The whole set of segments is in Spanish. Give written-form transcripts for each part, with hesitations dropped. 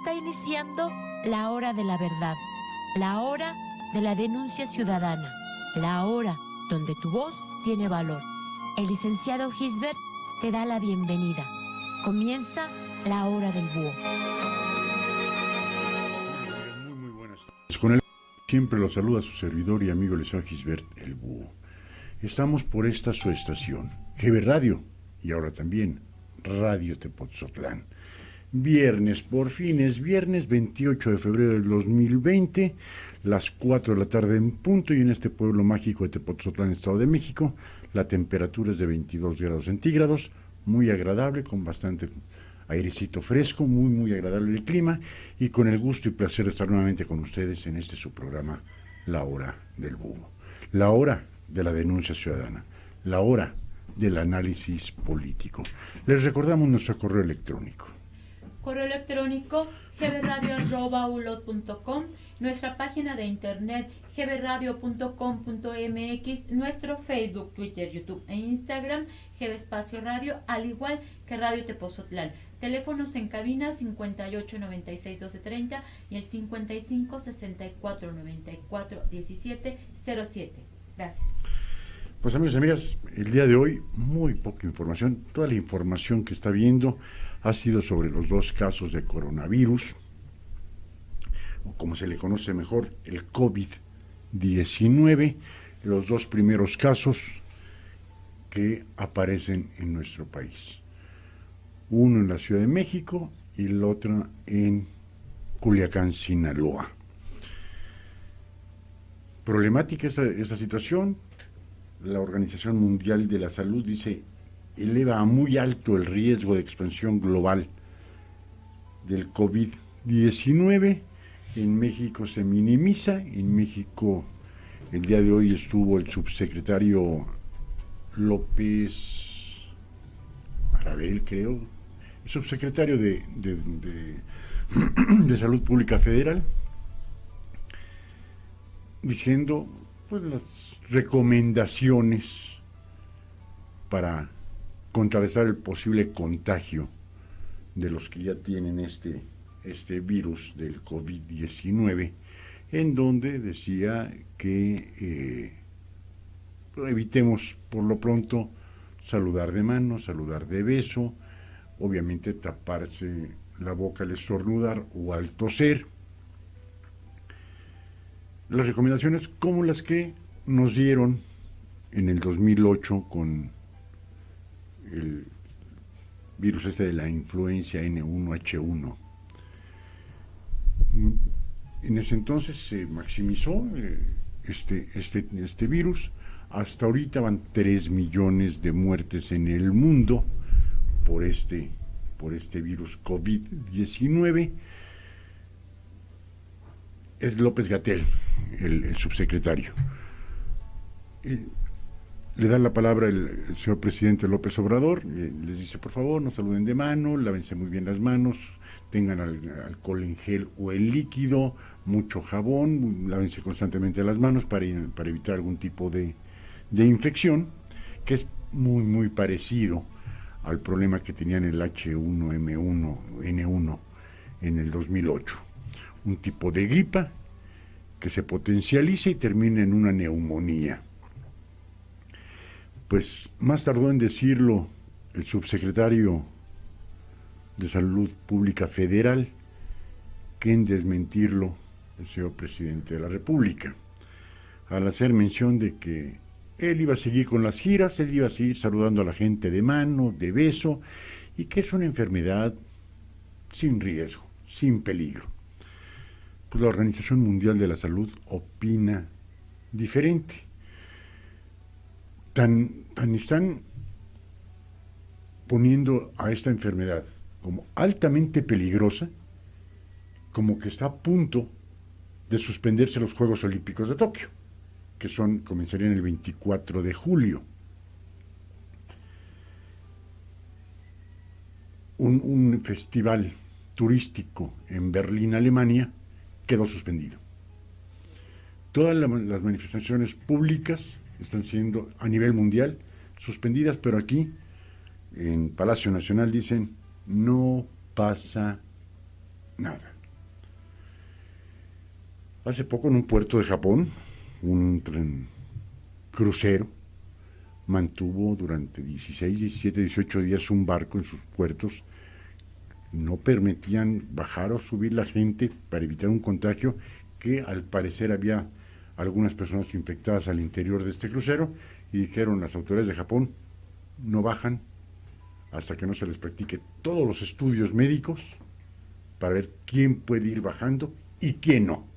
Está iniciando la hora de la verdad, la hora de la denuncia ciudadana, la hora donde tu voz tiene valor. El licenciado Gisbert te da la bienvenida. Comienza la hora del búho. Muy buenas tardes. Con él siempre lo saluda su servidor y amigo licenciado Gisbert, el búho. Estamos por esta su estación, GB Radio, y ahora también Radio Tepotzotlán. Viernes, por fin es viernes 28 de febrero del 2020, las 4 de la tarde en punto, y en este pueblo mágico de Tepotzotlán, Estado de México, la temperatura es de 22 grados centígrados, muy agradable, con bastante airecito fresco, muy agradable el clima, y con el gusto y placer de estar nuevamente con ustedes en este su programa, La Hora del Búho. La hora de la denuncia ciudadana, la hora del análisis político. Les recordamos nuestro correo electrónico. Correo electrónico gbradio@ulot.com, nuestra página de internet gbradio.com.mx, nuestro Facebook, Twitter, YouTube e Instagram, GB Espacio Radio, al igual que Radio Tepoztlán. Teléfonos en cabina 58 96 12 30 y el 55 64 94 17 07. Gracias. Pues amigos y amigas, el día de hoy muy poca información. Toda la información que está viendo ha sido sobre los dos casos de coronavirus, o como se le conoce mejor, el COVID-19, los dos primeros casos que aparecen en nuestro país. Uno en la Ciudad de México y el otro en Culiacán, Sinaloa. Problemática esta situación. La Organización Mundial de la Salud dice, eleva a muy alto el riesgo de expansión global del COVID-19. En México se minimiza. En México el día de hoy estuvo el subsecretario López Arabel, creo, el subsecretario de Salud Pública Federal, diciendo pues las recomendaciones para contrarrestar el posible contagio de los que ya tienen este virus del COVID-19, en donde decía que evitemos por lo pronto saludar de mano, saludar de beso, obviamente taparse la boca al estornudar o al toser. Las recomendaciones como las que nos dieron en el 2008 con el virus de la influencia N1H1. En ese entonces se maximizó este virus. Hasta ahorita van 3 millones de muertes en el mundo por este virus COVID-19. Es López-Gatell, el subsecretario. Le da la palabra el señor presidente López Obrador, les dice, por favor, no saluden de mano, lávense muy bien las manos, tengan alcohol en gel o en líquido, mucho jabón, lávense constantemente las manos para evitar algún tipo de infección, que es muy parecido al problema que tenían el H1N1 en el 2008. Un tipo de gripa que se potencializa y termina en una neumonía. Pues más tardó en decirlo el subsecretario de Salud Pública Federal que en desmentirlo el señor presidente de la República, al hacer mención de que él iba a seguir con las giras, él iba a seguir saludando a la gente de mano, de beso, y que es una enfermedad sin riesgo, sin peligro. Pues la Organización Mundial de la Salud opina diferente. Tan están poniendo a esta enfermedad como altamente peligrosa, como que está a punto de suspenderse los Juegos Olímpicos de Tokio, que comenzarían el 24 de julio. Un festival turístico en Berlín, Alemania, quedó suspendido. Todas las manifestaciones públicas están siendo a nivel mundial suspendidas, pero aquí en Palacio Nacional dicen no pasa nada. Hace poco en un puerto de Japón, un crucero mantuvo durante 16, 17, 18 días un barco en sus puertos. No permitían bajar o subir la gente para evitar un contagio, que al parecer había algunas personas infectadas al interior de este crucero, y dijeron las autoridades de Japón: no bajan hasta que no se les practique todos los estudios médicos para ver quién puede ir bajando y quién no.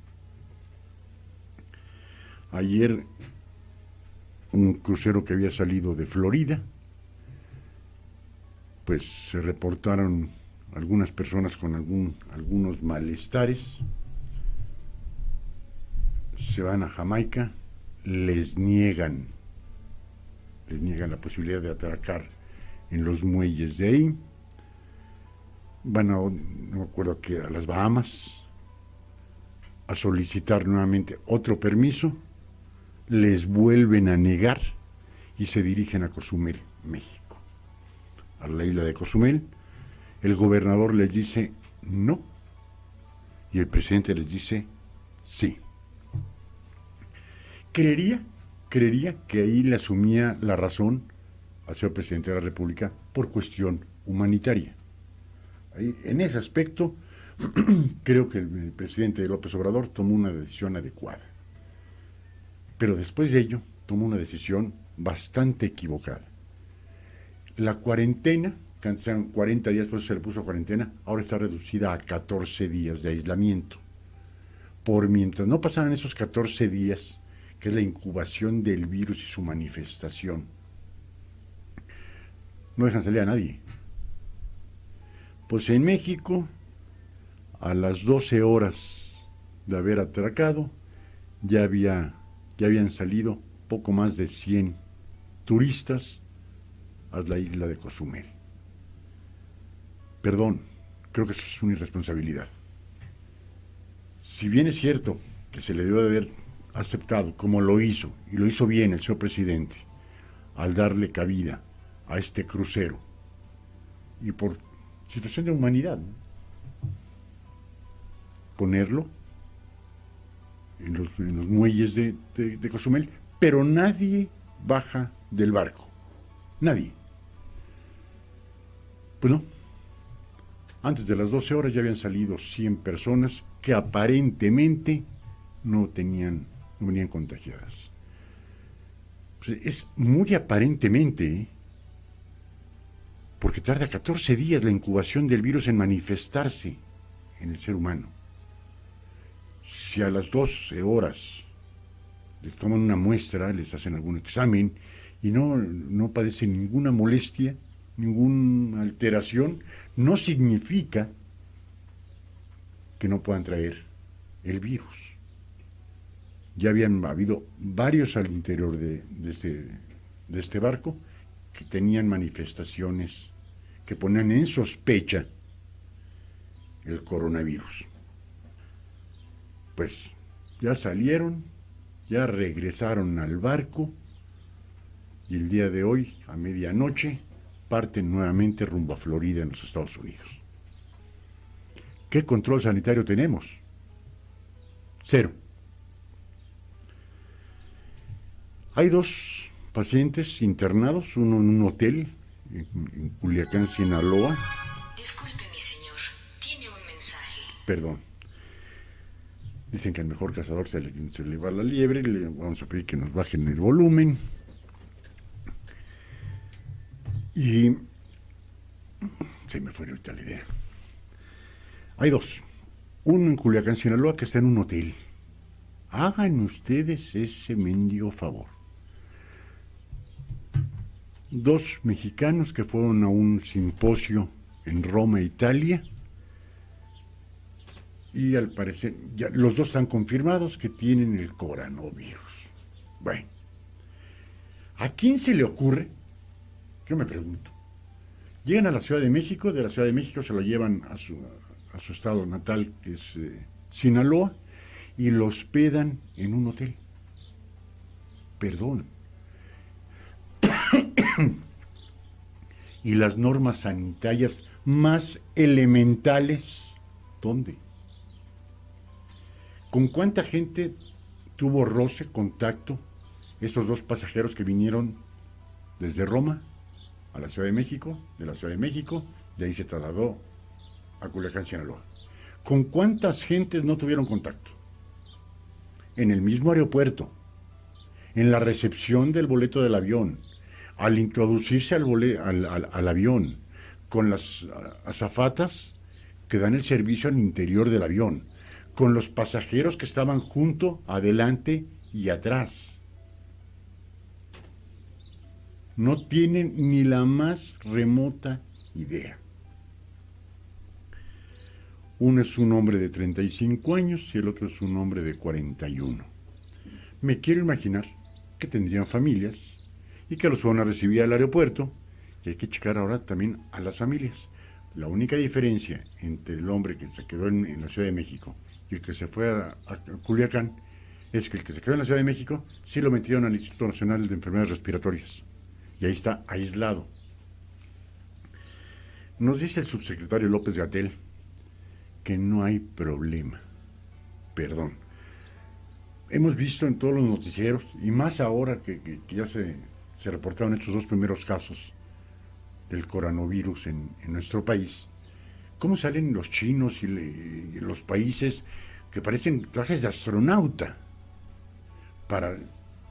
Ayer un crucero que había salido de Florida, pues se reportaron algunas personas con algunos malestares. Se van a Jamaica, les niegan la posibilidad de atracar en los muelles de ahí. Van a, no me acuerdo qué, a las Bahamas, a solicitar nuevamente otro permiso. Les vuelven a negar y se dirigen a Cozumel, México, a la isla de Cozumel. El gobernador les dice no y el presidente les dice sí. Creería que ahí le asumía la razón al señor presidente de la República por cuestión humanitaria. Ahí, en ese aspecto, creo que el presidente López Obrador tomó una decisión adecuada. Pero después de ello, tomó una decisión bastante equivocada. La cuarentena, que antes eran 40 días, por eso se le puso cuarentena, ahora está reducida a 14 días de aislamiento. Por mientras no pasaran esos 14 días, que es la incubación del virus y su manifestación, no dejan salir a nadie. Pues en México, a las 12 horas de haber atracado, ya habían salido poco más de 100 turistas a la isla de Cozumel. Perdón, creo que eso es una irresponsabilidad. Si bien es cierto que se le debe de haber aceptado, como lo hizo, y lo hizo bien el señor presidente, al darle cabida a este crucero, y por situación de humanidad, ¿no?, ponerlo en los muelles de Cozumel, pero nadie baja del barco. Nadie. Pues no. Antes de las 12 horas ya habían salido 100 personas que aparentemente no venían contagiadas. Pues es muy aparentemente, ¿eh?, porque tarda 14 días la incubación del virus en manifestarse en el ser humano. Si a las 12 horas les toman una muestra, les hacen algún examen y no padecen ninguna molestia, ninguna alteración, no significa que no puedan traer el virus. Ya habían habido varios al interior de este barco que tenían manifestaciones que ponían en sospecha el coronavirus. Pues ya salieron, ya regresaron al barco y el día de hoy, a medianoche, parten nuevamente rumbo a Florida, en los Estados Unidos. ¿Qué control sanitario tenemos? Cero. Hay 2 pacientes internados, uno en un hotel en Culiacán, Sinaloa. Disculpe, mi señor, tiene un mensaje. Perdón. Dicen que al mejor cazador se le va la liebre. Le vamos a pedir que nos bajen el volumen. Y se me fue ahorita la idea. Hay 2. Uno en Culiacán, Sinaloa, que está en un hotel. Hagan ustedes ese mendigo favor. 2 mexicanos que fueron a un simposio en Roma, Italia, y al parecer ya los 2 están confirmados que tienen el coronavirus. Bueno, ¿a quién se le ocurre? Yo me pregunto. Llegan a la Ciudad de México, de la Ciudad de México se lo llevan a su estado natal, que es Sinaloa, y lo hospedan en un hotel. Perdón. Y las normas sanitarias más elementales, ¿dónde? ¿Con cuánta gente tuvo roce, contacto, estos dos pasajeros que vinieron desde Roma a la Ciudad de México, de la Ciudad de México, de ahí se trasladó a Culiacán, Sinaloa? ¿Con cuántas gentes no tuvieron contacto? En el mismo aeropuerto, en la recepción del boleto del avión, al introducirse al avión, con las azafatas que dan el servicio al interior del avión, con los pasajeros que estaban junto, adelante y atrás. No tienen ni la más remota idea. Uno es un hombre de 35 años y el otro es un hombre de 41. Me quiero imaginar que tendrían familias y que los fueron a recibir al aeropuerto, y hay que checar ahora también a las familias. La única diferencia entre el hombre que se quedó en la Ciudad de México y el que se fue a Culiacán es que el que se quedó en la Ciudad de México sí lo metieron al Instituto Nacional de Enfermedades Respiratorias y ahí está aislado. Nos dice el subsecretario López-Gatell que no hay problema. Perdón. Hemos visto en todos los noticieros, y más ahora que ya se reportaron estos dos primeros casos del coronavirus en nuestro país, cómo salen los chinos y los países que parecen trajes de astronauta para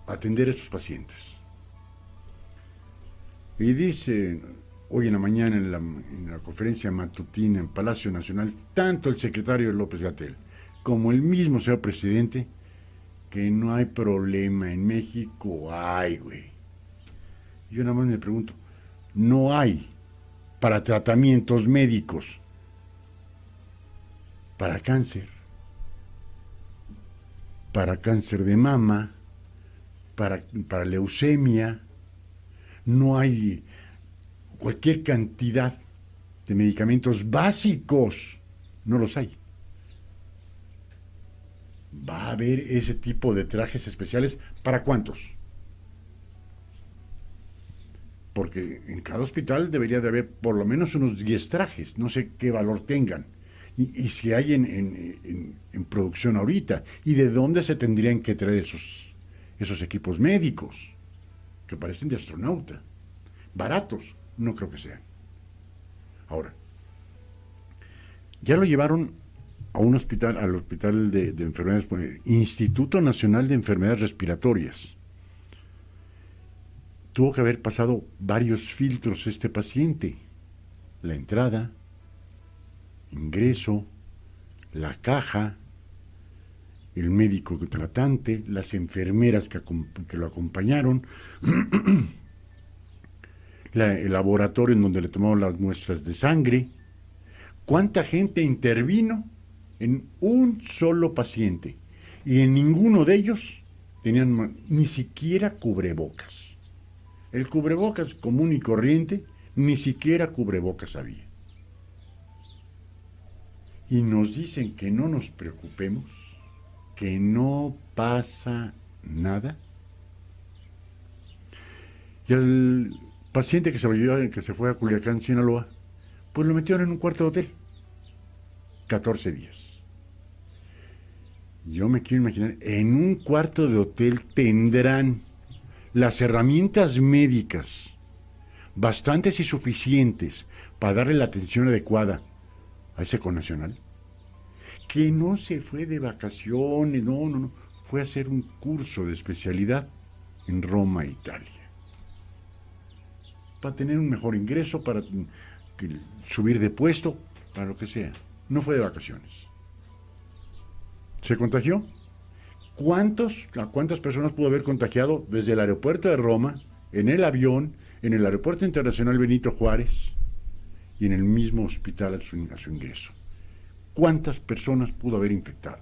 atender a estos pacientes. Y dice hoy en la mañana en la conferencia matutina en Palacio Nacional, tanto el secretario López-Gatell como el mismo señor presidente, que no hay problema. En México hay, güey. Yo nada más me pregunto, no hay para tratamientos médicos para cáncer de mama, para leucemia, no hay cualquier cantidad de medicamentos básicos, no los hay. ¿Va a haber ese tipo de trajes especiales para cuántos? Porque en cada hospital debería de haber por lo menos unos 10 trajes, no sé qué valor tengan, y si hay en producción ahorita, y de dónde se tendrían que traer esos equipos médicos, que parecen de astronauta. Baratos, no creo que sean. Ahora, ya lo llevaron a un hospital, al hospital de enfermedades, Instituto Nacional de Enfermedades Respiratorias. Tuvo que haber pasado varios filtros este paciente. La entrada, ingreso, la caja, el médico tratante, las enfermeras que lo acompañaron, el laboratorio en donde le tomaron las muestras de sangre. ¿Cuánta gente intervino en un solo paciente? Y en ninguno de ellos tenían ni siquiera cubrebocas. El cubrebocas común y corriente, ni siquiera cubrebocas había. Y nos dicen que no nos preocupemos, que no pasa nada. Y al paciente que se fue a Culiacán, Sinaloa, pues lo metieron en un cuarto de hotel. 14 días. Yo me quiero imaginar, en un cuarto de hotel tendrán las herramientas médicas bastantes y suficientes para darle la atención adecuada a ese connacional, que no se fue de vacaciones, no, fue a hacer un curso de especialidad en Roma, Italia, para tener un mejor ingreso, para subir de puesto, para lo que sea. No fue de vacaciones. ¿Se contagió? ¿A cuántas personas pudo haber contagiado desde el aeropuerto de Roma, en el avión, en el aeropuerto internacional Benito Juárez y en el mismo hospital a su ingreso? ¿Cuántas personas pudo haber infectado?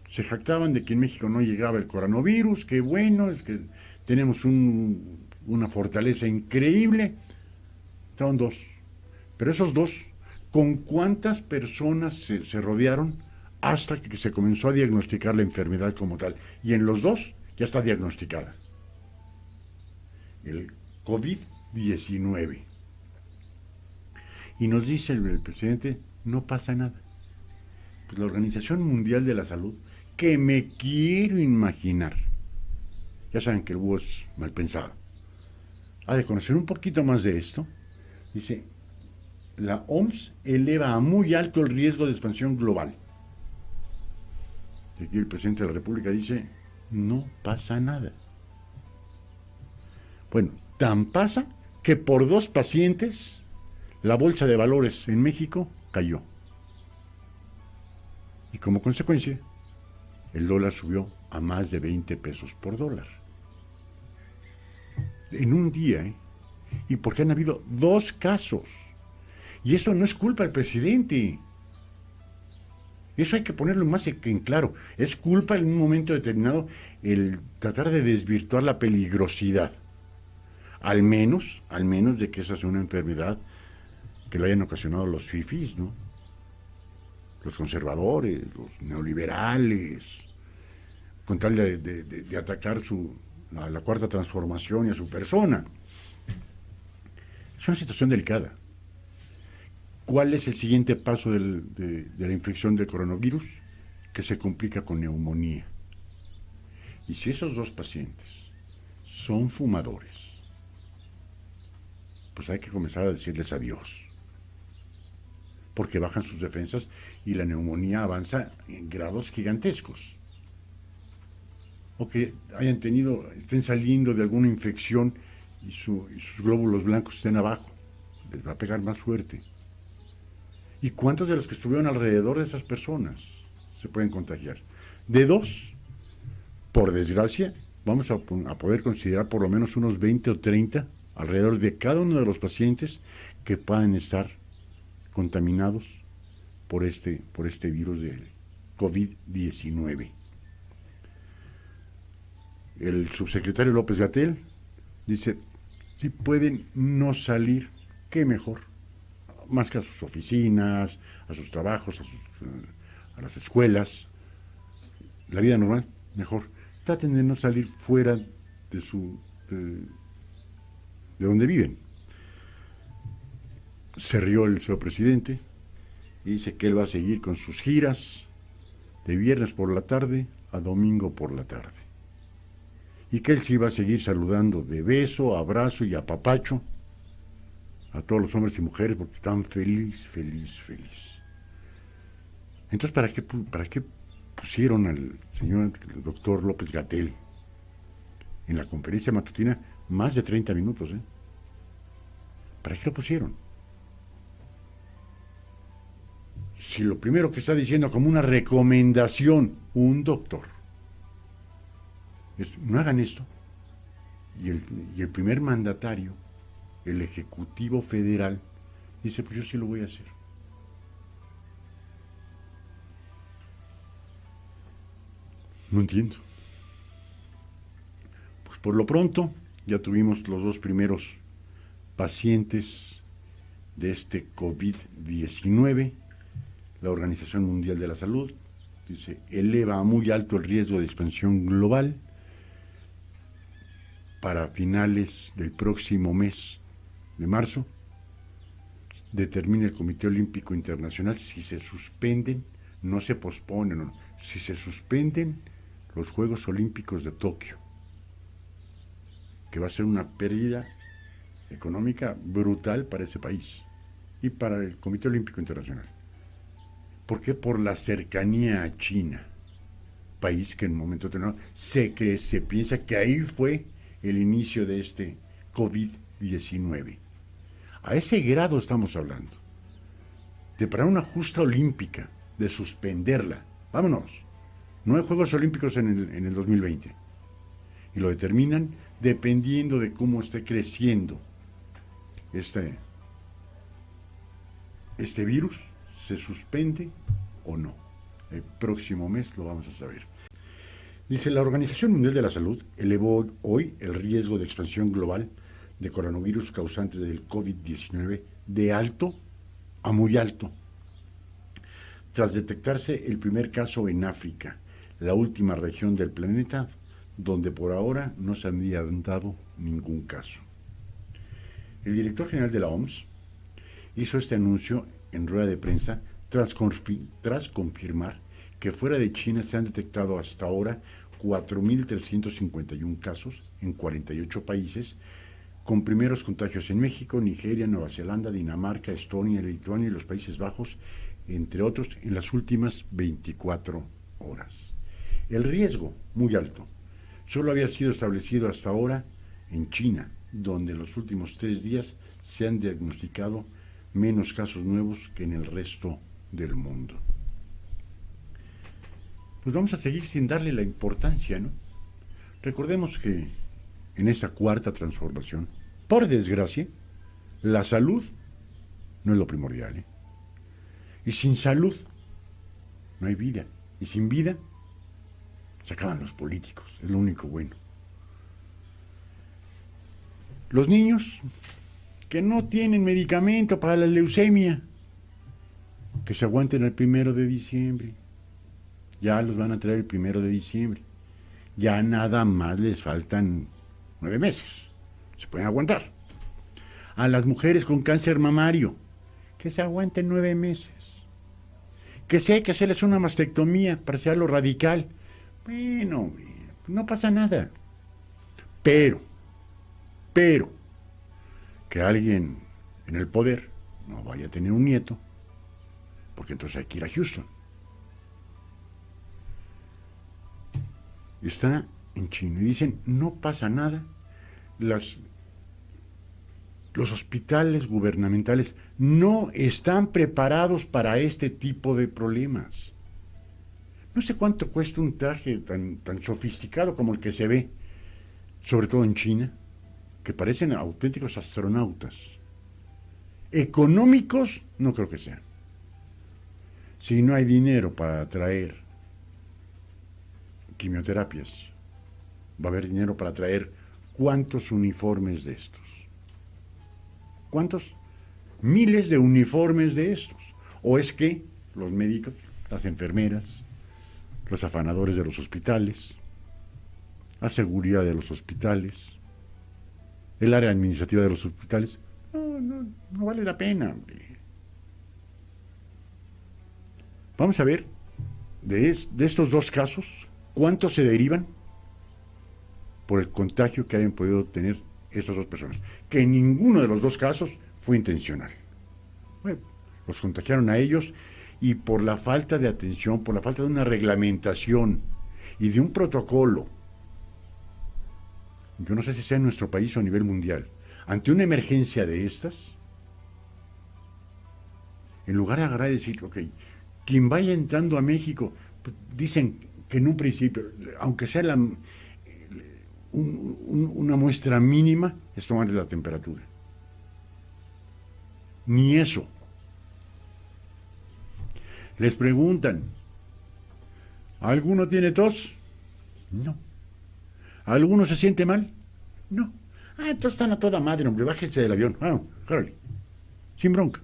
Se jactaban de que en México no llegaba el coronavirus, que bueno, es que tenemos una fortaleza increíble. Estaban dos. Pero esos dos, ¿con cuántas personas se rodearon hasta que se comenzó a diagnosticar la enfermedad como tal? Y en los dos ya está diagnosticada. El COVID-19. Y nos dice el presidente, no pasa nada. Pues la Organización Mundial de la Salud, que me quiero imaginar, ya saben que el búho es mal pensado, ha de conocer un poquito más de esto. Dice, la OMS eleva a muy alto el riesgo de expansión global. Y aquí el presidente de la República dice, no pasa nada. Bueno, tan pasa que por 2 pacientes la bolsa de valores en México cayó. Y como consecuencia, el dólar subió a más de 20 pesos por dólar. En un día, ¿eh? Y porque han habido 2 casos. Y esto no es culpa del presidente. Eso hay que ponerlo más en claro. Es culpa en un momento determinado el tratar de desvirtuar la peligrosidad. Al menos de que esa sea una enfermedad que lo hayan ocasionado los fifís, ¿no? Los conservadores, los neoliberales, con tal de atacar la cuarta transformación y a su persona. Es una situación delicada. ¿Cuál es el siguiente paso de la infección del coronavirus? Que se complica con neumonía. Y si esos 2 pacientes son fumadores, pues hay que comenzar a decirles adiós. Porque bajan sus defensas y la neumonía avanza en grados gigantescos. O que estén saliendo de alguna infección y sus glóbulos blancos estén abajo. Les va a pegar más fuerte. ¿Y cuántos de los que estuvieron alrededor de esas personas se pueden contagiar? De 2, por desgracia, vamos a poder considerar por lo menos unos 20 o 30 alrededor de cada uno de los pacientes que puedan estar contaminados por este virus del COVID-19. El subsecretario López-Gatell dice, si pueden no salir, qué mejor, más que a sus oficinas, a sus trabajos, a las escuelas, la vida normal, mejor. Traten de no salir fuera de donde viven. Se rió el señor presidente y dice que él va a seguir con sus giras de viernes por la tarde a domingo por la tarde. Y que él sí va a seguir saludando de beso, abrazo y apapacho a todos los hombres y mujeres porque están feliz. Entonces, ¿para qué pusieron al señor doctor López-Gatell en la conferencia matutina más de 30 minutos? ¿Para qué lo pusieron? Si lo primero que está diciendo como una recomendación un doctor es no hagan esto, y el primer mandatario, el Ejecutivo Federal, dice, pues yo sí lo voy a hacer. No entiendo. Pues por lo pronto, ya tuvimos los 2 primeros pacientes de este COVID-19. La Organización Mundial de la Salud dice, eleva a muy alto el riesgo de expansión global. Para finales del próximo mes de marzo, determina el Comité Olímpico Internacional si se suspenden, no se posponen, no, si se suspenden los Juegos Olímpicos de Tokio, que va a ser una pérdida económica brutal para ese país y para el Comité Olímpico Internacional. ¿Por qué? Por la cercanía a China, país que en un momento determinado se piensa que ahí fue el inicio de este COVID-19. A ese grado estamos hablando. De parar una justa olímpica, de suspenderla. Vámonos. No hay Juegos Olímpicos en el 2020. Y lo determinan dependiendo de cómo esté creciendo este virus, se suspende o no. El próximo mes lo vamos a saber. Dice, la Organización Mundial de la Salud elevó hoy el riesgo de expansión global de coronavirus causante del COVID-19 de alto a muy alto, tras detectarse el primer caso en África, la última región del planeta donde por ahora no se había dado ningún caso. El director general de la OMS hizo este anuncio en rueda de prensa tras confirmar que fuera de China se han detectado hasta ahora 4.351 casos en 48 países, con primeros contagios en México, Nigeria, Nueva Zelanda, Dinamarca, Estonia, Lituania y los Países Bajos, entre otros, en las últimas 24 horas. El riesgo, muy alto, solo había sido establecido hasta ahora en China, donde en los últimos 3 días se han diagnosticado menos casos nuevos que en el resto del mundo. Pues vamos a seguir sin darle la importancia, ¿no? Recordemos que en esta cuarta transformación, por desgracia, la salud no es lo primordial, ¿eh? Y sin salud no hay vida. Y sin vida se acaban los políticos, es lo único bueno. Los niños que no tienen medicamento para la leucemia, que se aguanten el 1 de diciembre. Ya los van a traer el 1 de diciembre. Ya nada más les faltan 9 meses. Se pueden aguantar. A las mujeres con cáncer mamario, que se aguanten 9 meses. Que sé que hacerles una mastectomía para hacerlo radical. Bueno, no pasa nada. Pero, que alguien en el poder no vaya a tener un nieto, porque entonces hay que ir a Houston. Está en chino y dicen, no pasa nada, los hospitales gubernamentales no están preparados para este tipo de problemas. No sé cuánto cuesta un traje tan sofisticado como el que se ve, sobre todo en China, que parecen auténticos astronautas. Económicos, no creo que sean. Si no hay dinero para traer quimioterapias, va a haber dinero para traer ¿cuántos uniformes de estos? ¿Cuántos? Miles de uniformes de estos. ¿O es que los médicos, las enfermeras, los afanadores de los hospitales, la seguridad de los hospitales, el área administrativa de los hospitales, no vale la pena, hombre? Vamos a ver, de estos 2 casos, ¿cuántos se derivan por el contagio que hayan podido tener esas 2 personas? Que ninguno de los 2 casos fue intencional. Bueno, los contagiaron a ellos y por la falta de atención, por la falta de una reglamentación y de un protocolo, yo no sé si sea en nuestro país o a nivel mundial, ante una emergencia de estas, en lugar de agarrar y decir, ok, quien vaya entrando a México, pues, dicen que en un principio, aunque sea una muestra mínima, es tomarle la temperatura. Ni eso. Les preguntan, ¿alguno tiene tos? No. ¿Alguno se siente mal? No. Entonces están a toda madre, hombre, bájense del avión. Órale, sin bronca.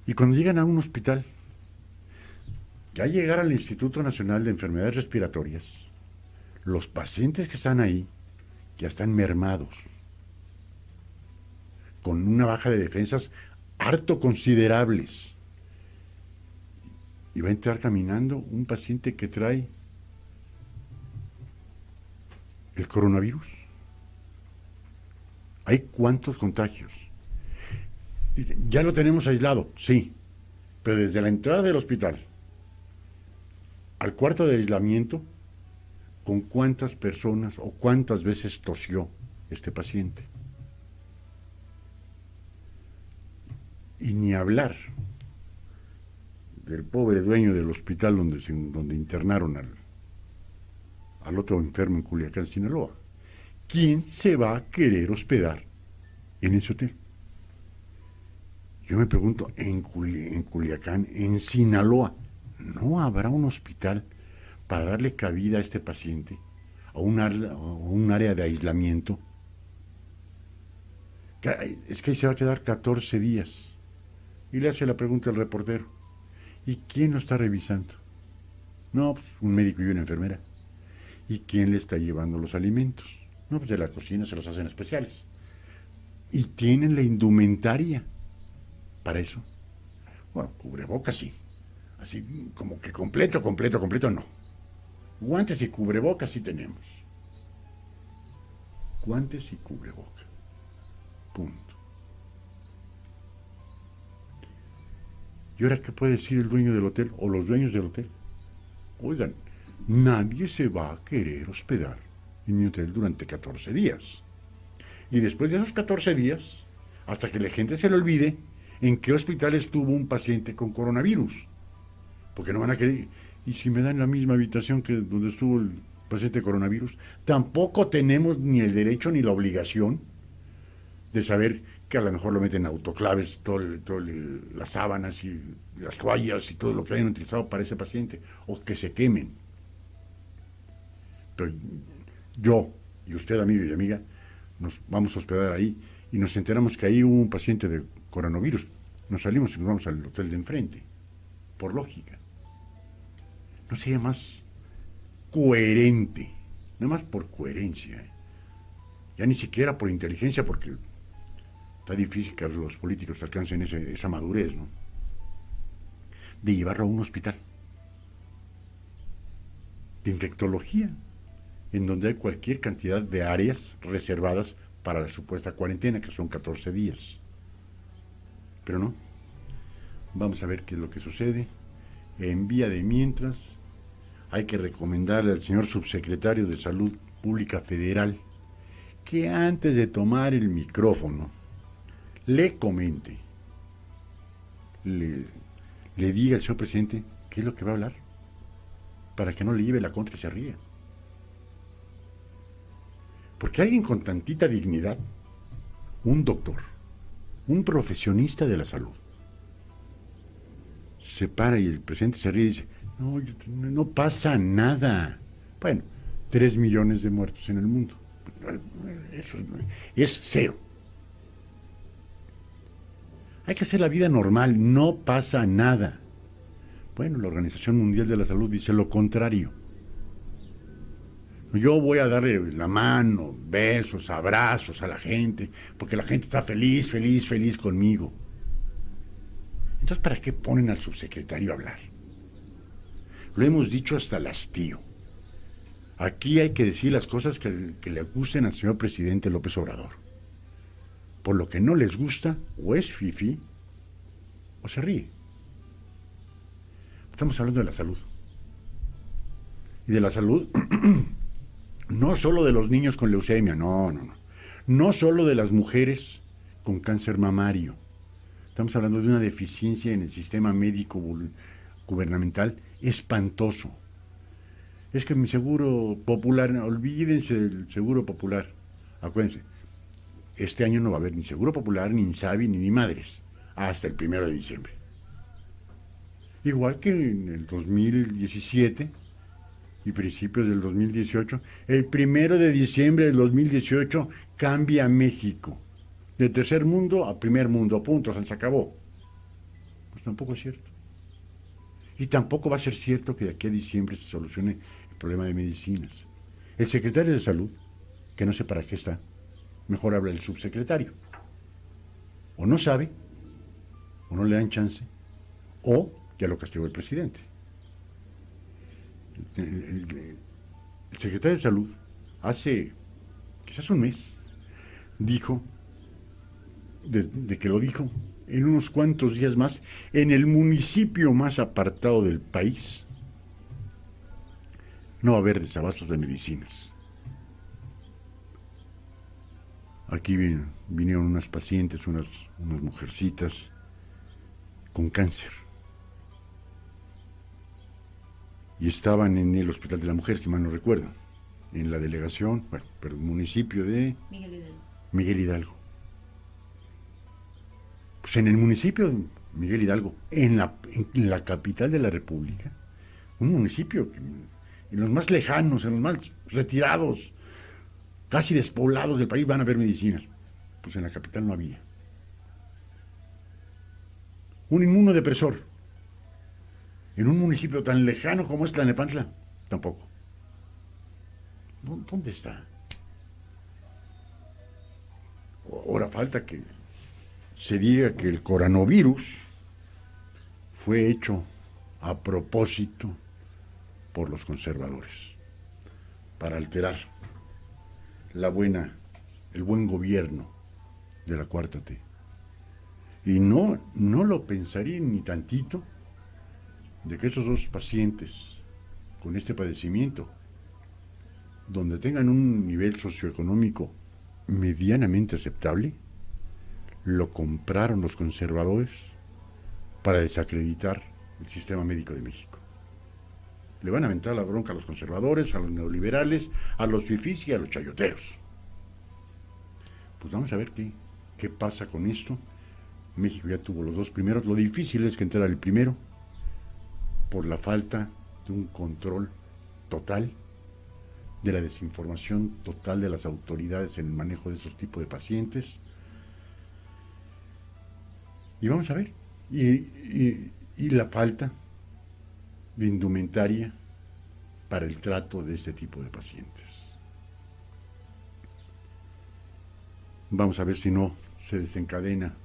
Y cuando llegan a un hospital, ya llegar al Instituto Nacional de Enfermedades Respiratorias, los pacientes que están ahí ya están mermados, con una baja de defensas harto considerables. Y va a entrar caminando un paciente que trae el coronavirus. ¿Hay cuántos contagios? Ya lo tenemos aislado, sí, pero desde la entrada del hospital al cuarto de aislamiento, ¿con cuántas personas o cuántas veces tosió este paciente? Y ni hablar del pobre dueño del hospital donde internaron al otro enfermo en Culiacán, Sinaloa. ¿Quién se va a querer hospedar en ese hotel? Yo me pregunto, en Culiacán, en Sinaloa, ¿no habrá un hospital para darle cabida a este paciente? ¿O un área de aislamiento? Es que ahí se va a quedar 14 días. Y le hace la pregunta al reportero, ¿y quién lo está revisando? No, pues un médico y una enfermera. ¿Y quién le está llevando los alimentos? No, pues de la cocina se los hacen especiales. Y tienen la indumentaria. para eso. Bueno, cubrebocas sí. Así como que completo no. Guantes y cubrebocas sí tenemos. Guantes y cubrebocas. Punto. ¿Y ahora qué puede decir el dueño del hotel o los dueños del hotel? Oigan, nadie se va a querer hospedar en mi hotel durante 14 días. Y después de esos 14 días, hasta que la gente se le olvide en qué hospital estuvo un paciente con coronavirus. Porque no van a querer. Y si me dan la misma habitación que donde estuvo el paciente coronavirus, tampoco tenemos ni el derecho ni la obligación de saber que a lo mejor lo meten en autoclaves, las sábanas y las toallas y todo lo que hayan utilizado para ese paciente, o que se quemen. Pero yo y usted, amigo y amiga, nos vamos a hospedar ahí y nos enteramos que ahí hubo un paciente de coronavirus. Nos salimos y nos vamos al hotel de enfrente, por lógica. ¿No sería más coherente? Nada más por coherencia. Ya ni siquiera por inteligencia, porque está difícil que los políticos alcancen esa madurez, ¿no? De llevarlo a un hospital de infectología, en donde hay cualquier cantidad de áreas reservadas para la supuesta cuarentena, que son 14 días. Pero no. Vamos a ver qué es lo que sucede. En vía de mientras, hay que recomendarle al señor subsecretario de Salud Pública Federal que antes de tomar el micrófono le comente, le diga al señor presidente qué es lo que va a hablar, para que no le lleve la contra y se ría. Porque alguien con tantita dignidad, un doctor, un profesionista de la salud, se para y el presidente se ríe y dice: no pasa nada. Bueno, 3 millones de muertos en el mundo. Eso es cero. Hay que hacer la vida normal, no pasa nada. Bueno, la Organización Mundial de la Salud dice lo contrario. Yo voy a darle la mano, besos, abrazos a la gente, porque la gente está feliz conmigo. Entonces, ¿para qué ponen al subsecretario a hablar? Lo hemos dicho hasta el hastío. Aquí hay que decir las cosas que le gusten al señor presidente López Obrador. Por lo que no les gusta, o es fifí, o se ríe. Estamos hablando de la salud. Y de la salud, no solo de los niños con leucemia, no. No solo de las mujeres con cáncer mamario. Estamos hablando de una deficiencia en el sistema médico gubernamental espantoso. Es que mi seguro popular, olvídense del seguro popular. Acuérdense, este año no va a haber ni seguro popular, ni INSABI, ni madres, hasta el 1 de diciembre. Igual que en el 2017 y principios del 2018, el 1 de diciembre del 2018 cambia México. De tercer mundo a primer mundo, punto, se acabó. Pues tampoco es cierto. Y tampoco va a ser cierto que de aquí a diciembre se solucione el problema de medicinas. El secretario de Salud, que no sé para qué está, mejor habla el subsecretario. O no sabe, o no le dan chance, o ya lo castigó el presidente. El secretario de Salud, hace quizás un mes, dijo, de que lo dijo, en unos cuantos días más, en el municipio más apartado del país, no va a haber desabastos de medicinas. Aquí vinieron unas pacientes, unas mujercitas con cáncer. Y estaban en el Hospital de la Mujer, si mal no recuerdo, en la delegación, pero el municipio de Miguel Hidalgo. Pues en el municipio de Miguel Hidalgo, en la capital de la República, un municipio en los más lejanos, en los más retirados, casi despoblados del país, van a haber medicinas. Pues en la capital no había. Un inmunodepresor, en un municipio tan lejano como es Tlalnepantla, tampoco. ¿Dónde está? Ahora falta que se diga que el coronavirus fue hecho a propósito por los conservadores para alterar el buen gobierno de la Cuarta T. Y no lo pensaría ni tantito de que esos dos pacientes con este padecimiento, donde tengan un nivel socioeconómico medianamente aceptable, lo compraron los conservadores para desacreditar el sistema médico de México. Le van a aventar la bronca a los conservadores, a los neoliberales, a los fifís y a los chayoteros. Pues vamos a ver qué pasa con esto. México ya tuvo los dos primeros. Lo difícil es que entrara el primero por la falta de un control total, de la desinformación total de las autoridades en el manejo de esos tipos de pacientes. Y vamos a ver. Y la falta de indumentaria para el trato de este tipo de pacientes. Vamos a ver si no se desencadena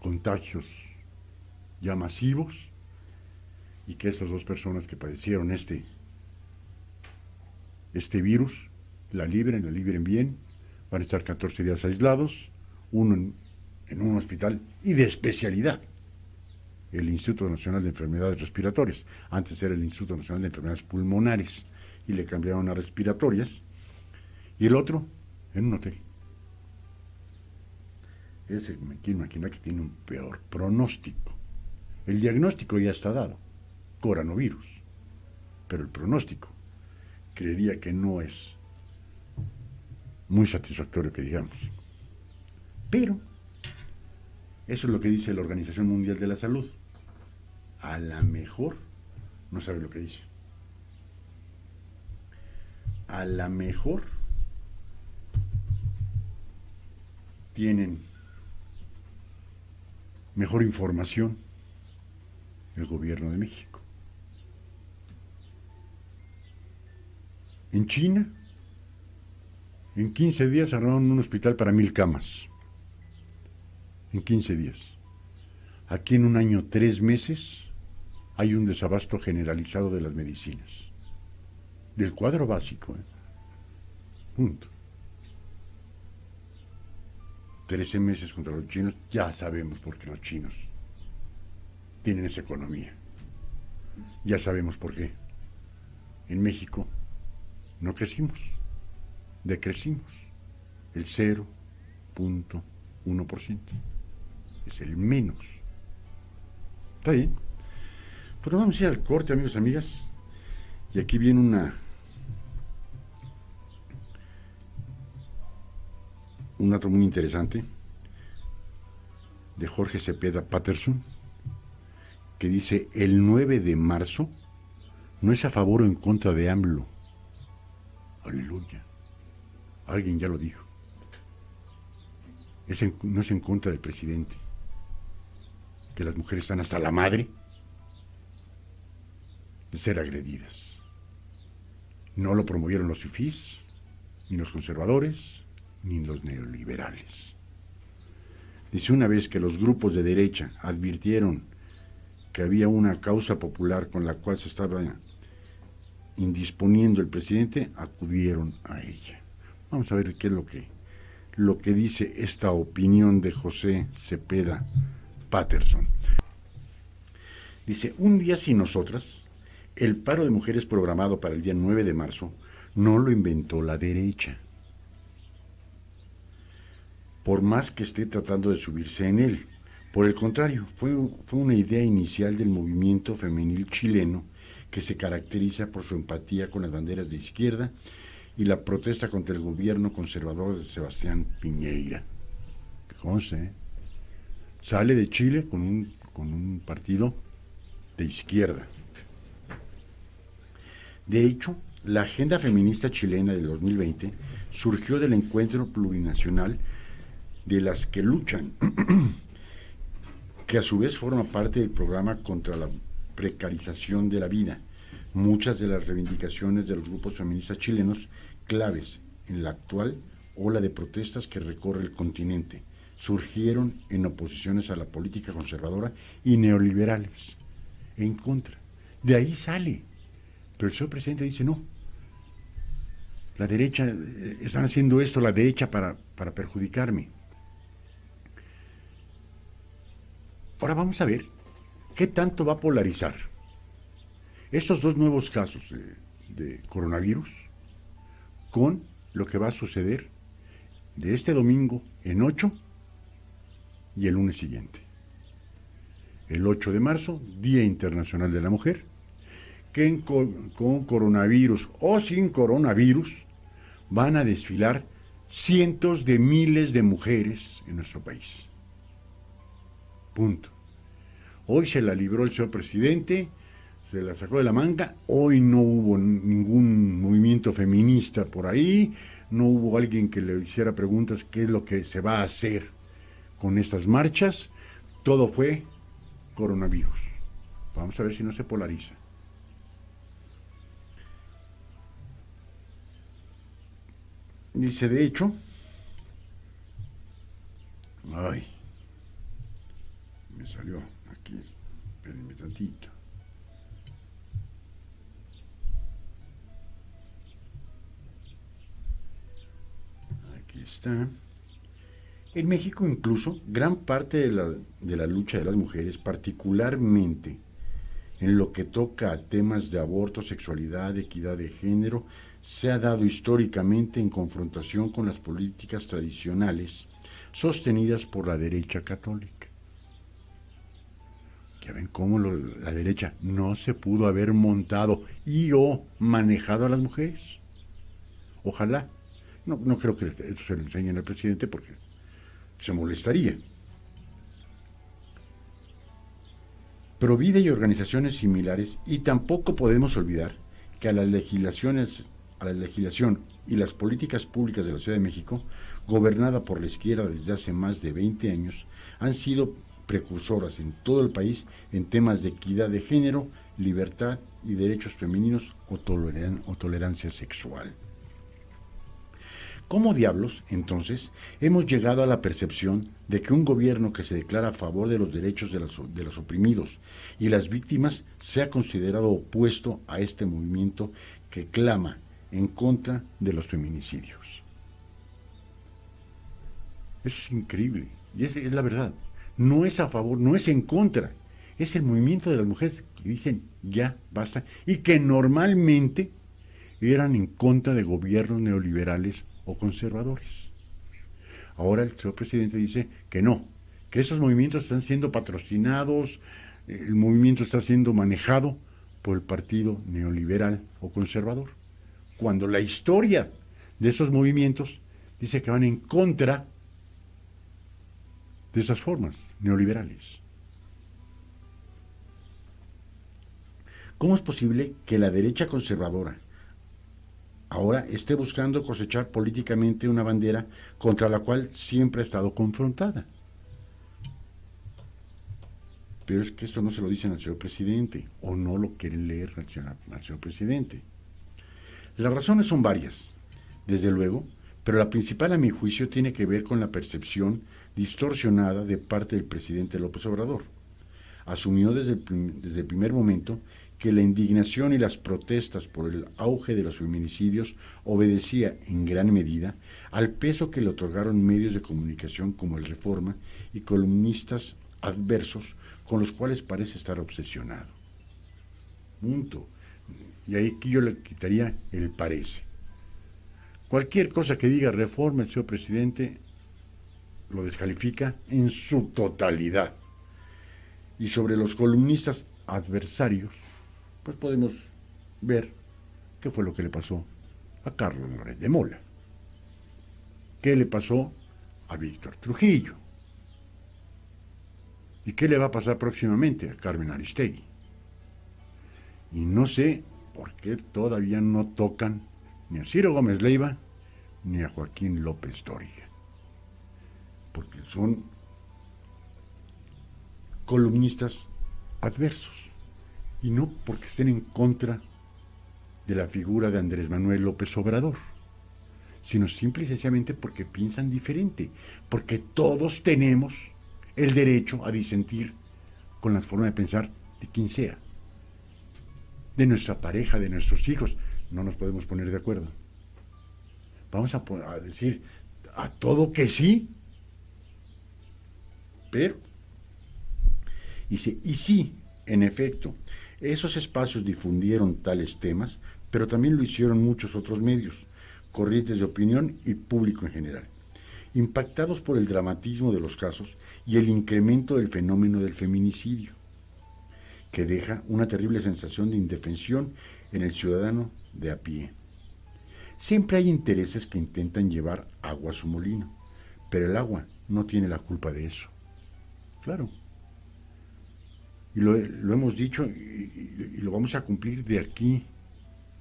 contagios ya masivos y que estas dos personas que padecieron este virus la libren bien. Van a estar 14 días aislados, uno en un hospital y de especialidad, el Instituto Nacional de Enfermedades Respiratorias. Antes era el Instituto Nacional de Enfermedades Pulmonares y le cambiaron a respiratorias, y el otro en un hotel. Ese me quiero imaginar que tiene un peor pronóstico. El diagnóstico ya está dado, coronavirus, pero el pronóstico creería que no es muy satisfactorio, que digamos. Pero eso es lo que dice la Organización Mundial de la Salud. A lo mejor no sabe lo que dice. A lo mejor tienen mejor información el gobierno de México. En China, en 15 días armaron un hospital para 1,000 camas. En 15 días. Aquí en un año, 3 meses, hay un desabasto generalizado de las medicinas. Del cuadro básico, punto. 13 meses contra los chinos, ya sabemos por qué los chinos tienen esa economía. Ya sabemos por qué. En México no crecimos, decrecimos el 0.1%. Es el menos. Está bien. Pues vamos a ir al corte, amigos y amigas. Y aquí viene un dato muy interesante de Jorge Cepeda Patterson, que dice: el 9 de marzo no es a favor o en contra de AMLO. Aleluya. Alguien ya lo dijo. No es en contra del presidente, que las mujeres están hasta la madre de ser agredidas. No lo promovieron los fifís, ni los conservadores, ni los neoliberales. Dice: una vez que los grupos de derecha advirtieron que había una causa popular con la cual se estaba indisponiendo el presidente, acudieron a ella. Vamos a ver qué es lo que dice esta opinión de José Cepeda Patterson. Dice: un día sin nosotras, el paro de mujeres programado para el día 9 de marzo no lo inventó la derecha, por más que esté tratando de subirse en él. Por el contrario, fue una idea inicial del movimiento femenil chileno, que se caracteriza por su empatía con las banderas de izquierda y la protesta contra el gobierno conservador de Sebastián Piñera. ¿Cómo sé? Sale de Chile con un partido de izquierda. De hecho, la agenda feminista chilena del 2020 surgió del encuentro plurinacional de las que luchan, que a su vez forma parte del programa contra la precarización de la vida. Muchas de las reivindicaciones de los grupos feministas chilenos, claves en la actual ola de protestas que recorre el continente. Surgieron en oposiciones a la política conservadora y neoliberales, en contra. De ahí sale. Pero el señor presidente dice no. La derecha, están haciendo esto la derecha para perjudicarme. Ahora vamos a ver qué tanto va a polarizar estos dos nuevos casos de coronavirus con lo que va a suceder de este domingo en 8 y el lunes siguiente. El 8 de marzo, Día Internacional de la Mujer, que con coronavirus o sin coronavirus van a desfilar cientos de miles de mujeres en nuestro país. Punto. Hoy se la libró el señor presidente, se la sacó de la manga. Hoy no hubo ningún movimiento feminista por ahí, no hubo alguien que le hiciera preguntas qué es lo que se va a hacer con estas marchas. Todo fue coronavirus. Vamos a ver si no se polariza. Dice, de hecho, ay, me salió aquí, espérenme tantito. Aquí está. En México incluso, gran parte de la lucha de las mujeres, particularmente en lo que toca a temas de aborto, sexualidad, equidad de género, se ha dado históricamente en confrontación con las políticas tradicionales sostenidas por la derecha católica. Ya ven cómo la derecha no se pudo haber montado y o manejado a las mujeres. Ojalá. No creo que eso se lo enseñen al presidente porque se molestaría. Provide y organizaciones similares, y tampoco podemos olvidar que a la legislación y las políticas públicas de la Ciudad de México, gobernada por la izquierda desde hace más de 20 años, han sido precursoras en todo el país en temas de equidad de género, libertad y derechos femeninos o tolerancia sexual. ¿Cómo diablos, entonces, hemos llegado a la percepción de que un gobierno que se declara a favor de los derechos de los oprimidos y las víctimas sea considerado opuesto a este movimiento que clama en contra de los feminicidios? Eso es increíble, y es la verdad. No es a favor, no es en contra. Es el movimiento de las mujeres que dicen ya basta, y que normalmente eran en contra de gobiernos neoliberales o conservadores. Ahora el señor presidente dice que no, que esos movimientos están siendo patrocinados, el movimiento está siendo manejado por el partido neoliberal o conservador, cuando la historia de esos movimientos dice que van en contra de esas formas neoliberales. ¿Cómo es posible que la derecha conservadora ahora esté buscando cosechar políticamente una bandera contra la cual siempre ha estado confrontada? Pero es que esto no se lo dicen al señor presidente, o no lo quieren leer al señor presidente. Las razones son varias, desde luego, pero la principal, a mi juicio, tiene que ver con la percepción distorsionada de parte del presidente López Obrador. Asumió desde el primer momento que la indignación y las protestas por el auge de los feminicidios obedecía en gran medida al peso que le otorgaron medios de comunicación como el Reforma y columnistas adversos con los cuales parece estar obsesionado. Punto. Y ahí aquí yo le quitaría el parece. Cualquier cosa que diga Reforma, el señor presidente lo descalifica en su totalidad. Y sobre los columnistas adversarios, pues podemos ver qué fue lo que le pasó a Carlos Loret de Mola, qué le pasó a Víctor Trujillo, y qué le va a pasar próximamente a Carmen Aristegui. Y no sé por qué todavía no tocan ni a Ciro Gómez Leiva ni a Joaquín López Dóriga, porque son columnistas adversos, y no porque estén en contra de la figura de Andrés Manuel López Obrador, sino simple y sencillamente porque piensan diferente, porque todos tenemos el derecho a disentir con la forma de pensar de quien sea, de nuestra pareja, de nuestros hijos. No nos podemos poner de acuerdo. Vamos a decir a todo que sí, pero y sí, en efecto, esos espacios difundieron tales temas, pero también lo hicieron muchos otros medios, corrientes de opinión y público en general, impactados por el dramatismo de los casos y el incremento del fenómeno del feminicidio, que deja una terrible sensación de indefensión en el ciudadano de a pie. Siempre hay intereses que intentan llevar agua a su molino, pero el agua no tiene la culpa de eso. Claro. Y lo hemos dicho y lo vamos a cumplir de aquí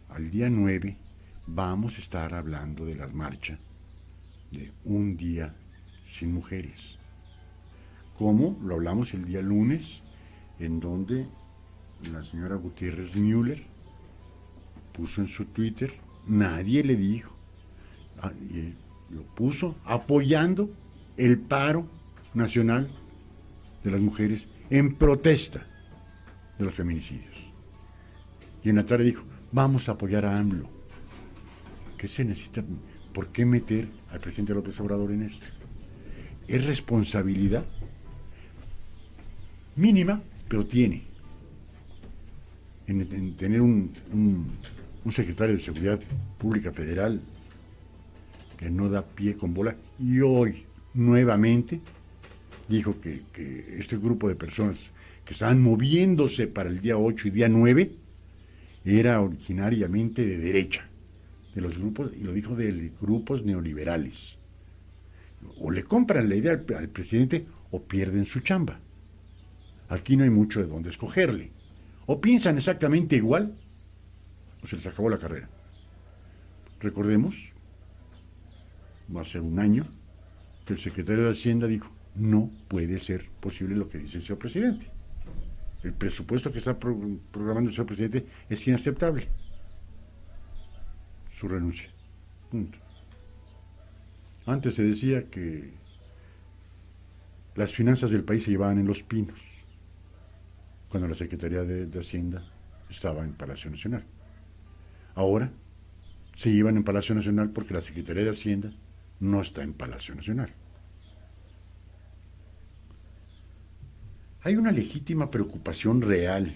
al día 9. Vamos a estar hablando de la marcha de un día sin mujeres. Como lo hablamos el día lunes, en donde la señora Gutiérrez Müller puso en su Twitter, nadie le dijo, y él lo puso apoyando el paro nacional de las mujeres en protesta de los feminicidios. Y en la tarde dijo, vamos a apoyar a AMLO. ¿Qué se necesita? ¿Por qué meter al presidente López Obrador en esto? Es responsabilidad mínima, pero tiene en tener un secretario de Seguridad Pública Federal que no da pie con bola, y hoy nuevamente dijo que este grupo de personas que estaban moviéndose para el día 8 y día 9 era originariamente de derecha, de los grupos, y lo dijo de grupos neoliberales. O le compran la idea al presidente o pierden su chamba. Aquí no hay mucho de dónde escogerle. O piensan exactamente igual o se les acabó la carrera. Recordemos, va a ser un año, que el secretario de Hacienda dijo, no puede ser posible lo que dice el señor presidente. El presupuesto que está programando el señor presidente es inaceptable. Su renuncia. Punto. Antes se decía que las finanzas del país se llevaban en Los Pinos, cuando la Secretaría de Hacienda estaba en Palacio Nacional. Ahora se llevan en Palacio Nacional porque la Secretaría de Hacienda no está en Palacio Nacional. Hay una legítima preocupación real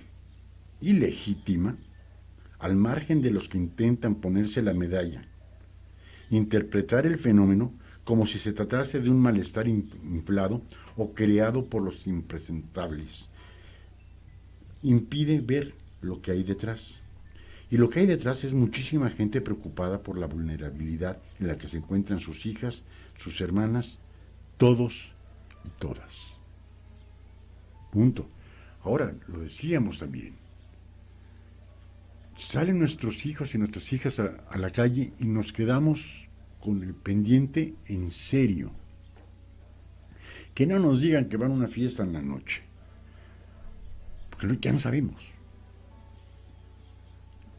y legítima al margen de los que intentan ponerse la medalla, interpretar el fenómeno como si se tratase de un malestar inflado o creado por los impresentables. Impide ver lo que hay detrás. Y lo que hay detrás es muchísima gente preocupada por la vulnerabilidad en la que se encuentran sus hijas, sus hermanas, todos y todas. Punto. Ahora, lo decíamos también. Salen nuestros hijos y nuestras hijas a la calle y nos quedamos con el pendiente en serio. Que no nos digan que van a una fiesta en la noche. Porque ya no sabemos.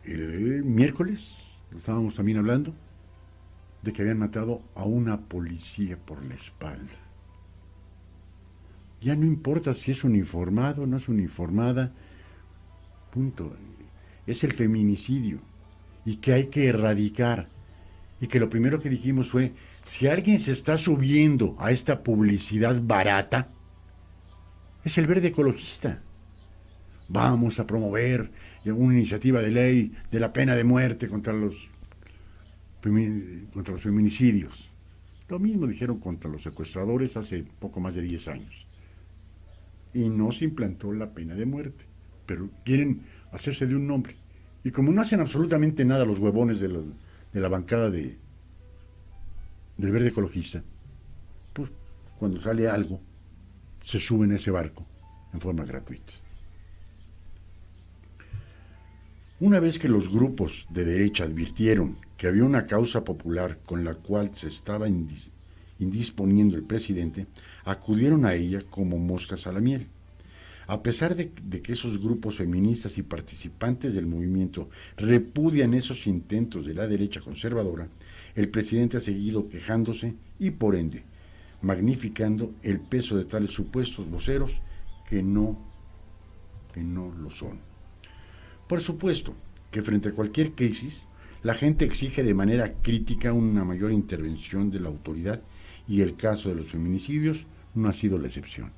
El miércoles, lo estábamos también hablando, de que habían matado a una policía por la espalda. Ya no importa si es uniformado o no es uniformada, punto. Es el feminicidio y que hay que erradicar. Y que lo primero que dijimos fue, si alguien se está subiendo a esta publicidad barata, es el Verde Ecologista. Vamos a promover una iniciativa de ley de la pena de muerte contra los feminicidios. Lo mismo dijeron contra los secuestradores hace poco más de 10 años. Y no se implantó la pena de muerte, pero quieren hacerse de un nombre. Y como no hacen absolutamente nada los huevones de la bancada del Verde Ecologista, pues cuando sale algo, se suben a ese barco en forma gratuita. Una vez que los grupos de derecha advirtieron que había una causa popular con la cual se estaba indisponiendo el presidente, acudieron a ella como moscas a la miel, A pesar de que esos grupos feministas y participantes del movimiento repudian esos intentos de la derecha conservadora, el presidente ha seguido quejándose y, por ende, magnificando el peso de tales supuestos voceros que no lo son. Por supuesto que frente a cualquier crisis, la gente exige de manera crítica una mayor intervención de la autoridad y el caso de los feminicidios no ha sido la excepción.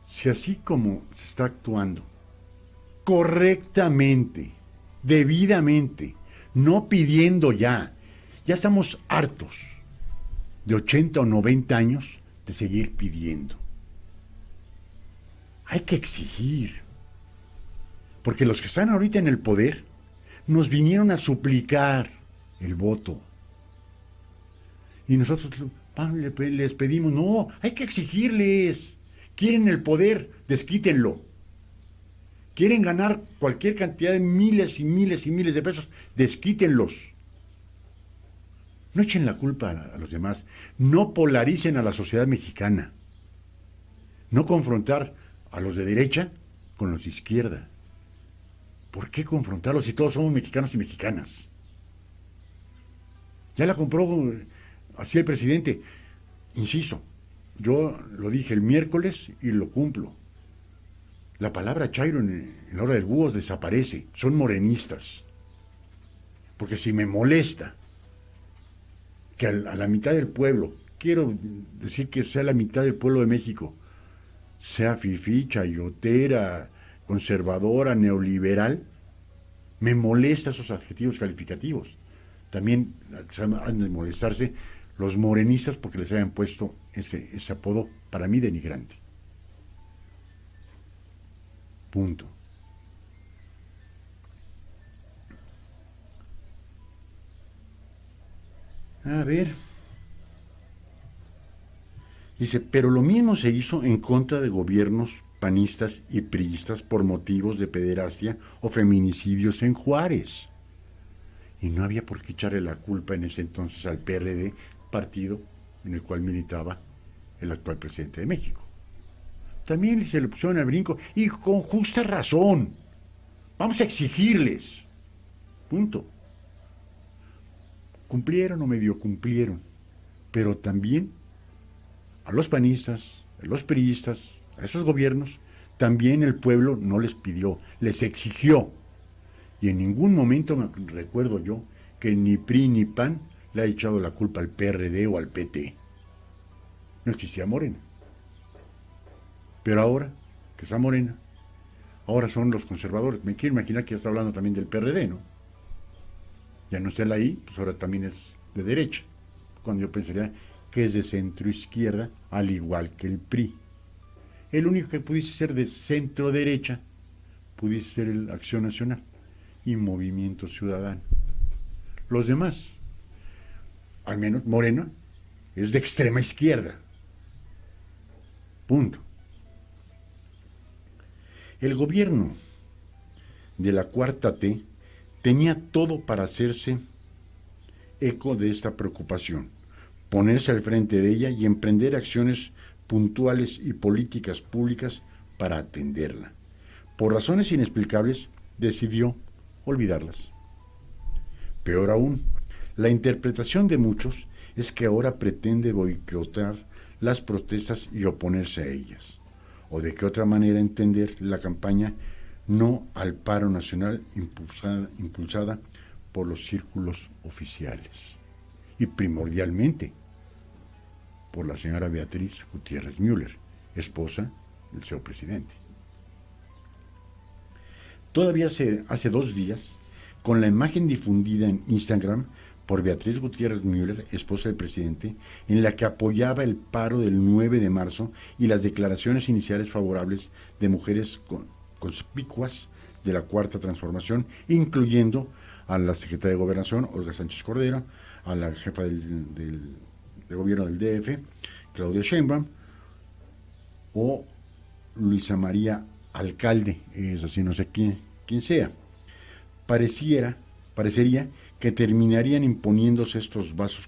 Si así como se está actuando correctamente, debidamente, no pidiendo ya estamos hartos de 80 o 90 años de seguir pidiendo. Hay que exigir, porque los que están ahorita en el poder nos vinieron a suplicar el voto. Y nosotros les pedimos, no, hay que exigirles. Quieren el poder, desquítenlo. Quieren ganar cualquier cantidad de miles y miles y miles de pesos, desquítenlos. No echen la culpa a los demás, no polaricen a la sociedad mexicana. No confrontar a los de derecha con los de izquierda. ¿Por qué confrontarlos si todos somos mexicanos y mexicanas? Ya la compró así el presidente. Insisto, yo lo dije el miércoles y lo cumplo. La palabra chairo en la hora del búho desaparece. Son morenistas. Porque si me molesta que a la mitad del pueblo, quiero decir que sea la mitad del pueblo de México, sea fifí, chayotera, conservadora, neoliberal, me molesta esos adjetivos calificativos. También han de molestarse los morenistas porque les hayan puesto ese apodo, para mí, denigrante. Punto. A ver. Dice, pero lo mismo se hizo en contra de gobiernos panistas y priistas por motivos de pederastia o feminicidios en Juárez. Y no había por qué echarle la culpa en ese entonces al PRD, partido en el cual militaba el actual presidente de México. También se le pusieron al brinco, y con justa razón. Vamos a exigirles. Punto. Cumplieron o medio cumplieron, pero también a los panistas, a los priistas, a esos gobiernos, también el pueblo no les pidió, les exigió. Y en ningún momento me recuerdo yo que ni PRI ni PAN le ha echado la culpa al PRD o al PT. No existía Morena. Pero ahora, que está Morena, ahora son los conservadores. Me quiero imaginar que ya está hablando también del PRD, ¿no? Ya no está él ahí, pues ahora también es de derecha. Cuando yo pensaría que es de centro izquierda, al igual que el PRI. El único que pudiese ser de centro derecha, pudiese ser el Acción Nacional y Movimiento Ciudadano. Los demás, al menos Morena, es de extrema izquierda. Punto. El gobierno de la Cuarta T tenía todo para hacerse eco de esta preocupación, ponerse al frente de ella y emprender acciones puntuales y políticas públicas para atenderla. Por razones inexplicables, decidió olvidarlas. Peor aún, la interpretación de muchos es que ahora pretende boicotear las protestas y oponerse a ellas, o de qué otra manera entender la campaña no al paro nacional impulsada por los círculos oficiales y primordialmente por la señora Beatriz Gutiérrez Müller, esposa del señor presidente. Todavía hace 2 días, con la imagen difundida en Instagram por Beatriz Gutiérrez Müller, esposa del presidente, en la que apoyaba el paro del 9 de marzo y las declaraciones iniciales favorables de mujeres conspicuas de la Cuarta Transformación, incluyendo a la secretaria de Gobernación, Olga Sánchez Cordero, a la jefa del gobierno del DF, Claudia Sheinbaum, o Luisa María Alcalde, es así, no sé quién sea. Parecería que terminarían imponiéndose estos vasos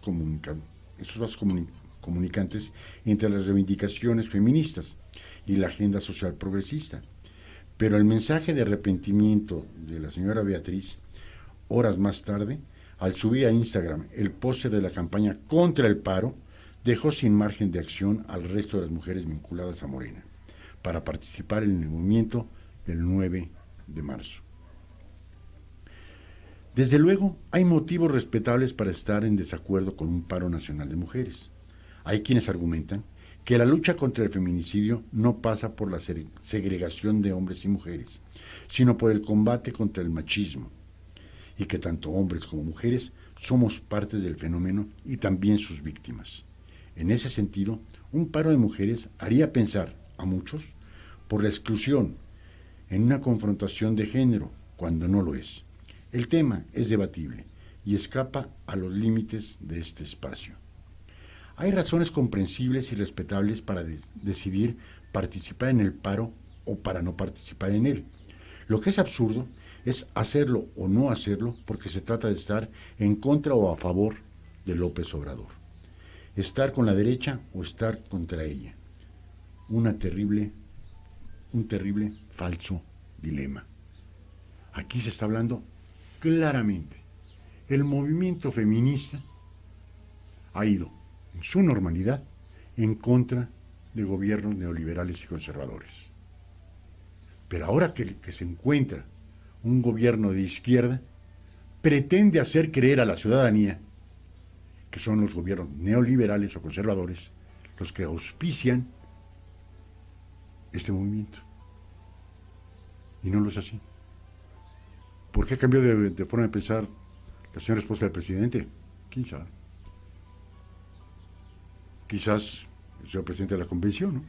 comunicantes entre las reivindicaciones feministas y la agenda social progresista. Pero el mensaje de arrepentimiento de la señora Beatriz, horas más tarde, al subir a Instagram el póster de la campaña contra el paro, dejó sin margen de acción al resto de las mujeres vinculadas a Morena para participar en el movimiento del 9 de marzo. Desde luego, hay motivos respetables para estar en desacuerdo con un paro nacional de mujeres. Hay quienes argumentan que la lucha contra el feminicidio no pasa por la segregación de hombres y mujeres, sino por el combate contra el machismo, y que tanto hombres como mujeres somos partes del fenómeno y también sus víctimas. En ese sentido, un paro de mujeres haría pensar a muchos por la exclusión en una confrontación de género, cuando no lo es. El tema es debatible y escapa a los límites de este espacio. Hay razones comprensibles y respetables para decidir participar en el paro o para no participar en él. Lo que es absurdo es hacerlo o no hacerlo porque se trata de estar en contra o a favor de López Obrador. Estar con la derecha o estar contra ella. Un terrible falso dilema. Aquí se está hablando claramente. El movimiento feminista ha ido en su normalidad en contra de gobiernos neoliberales y conservadores. Pero ahora que se encuentra un gobierno de izquierda, pretende hacer creer a la ciudadanía que son los gobiernos neoliberales o conservadores los que auspician este movimiento. Y no lo es así. ¿Por qué cambió de forma de pensar la señora esposa del presidente? ¿Quién sabe? Quizás el señor presidente de la convención, ¿no?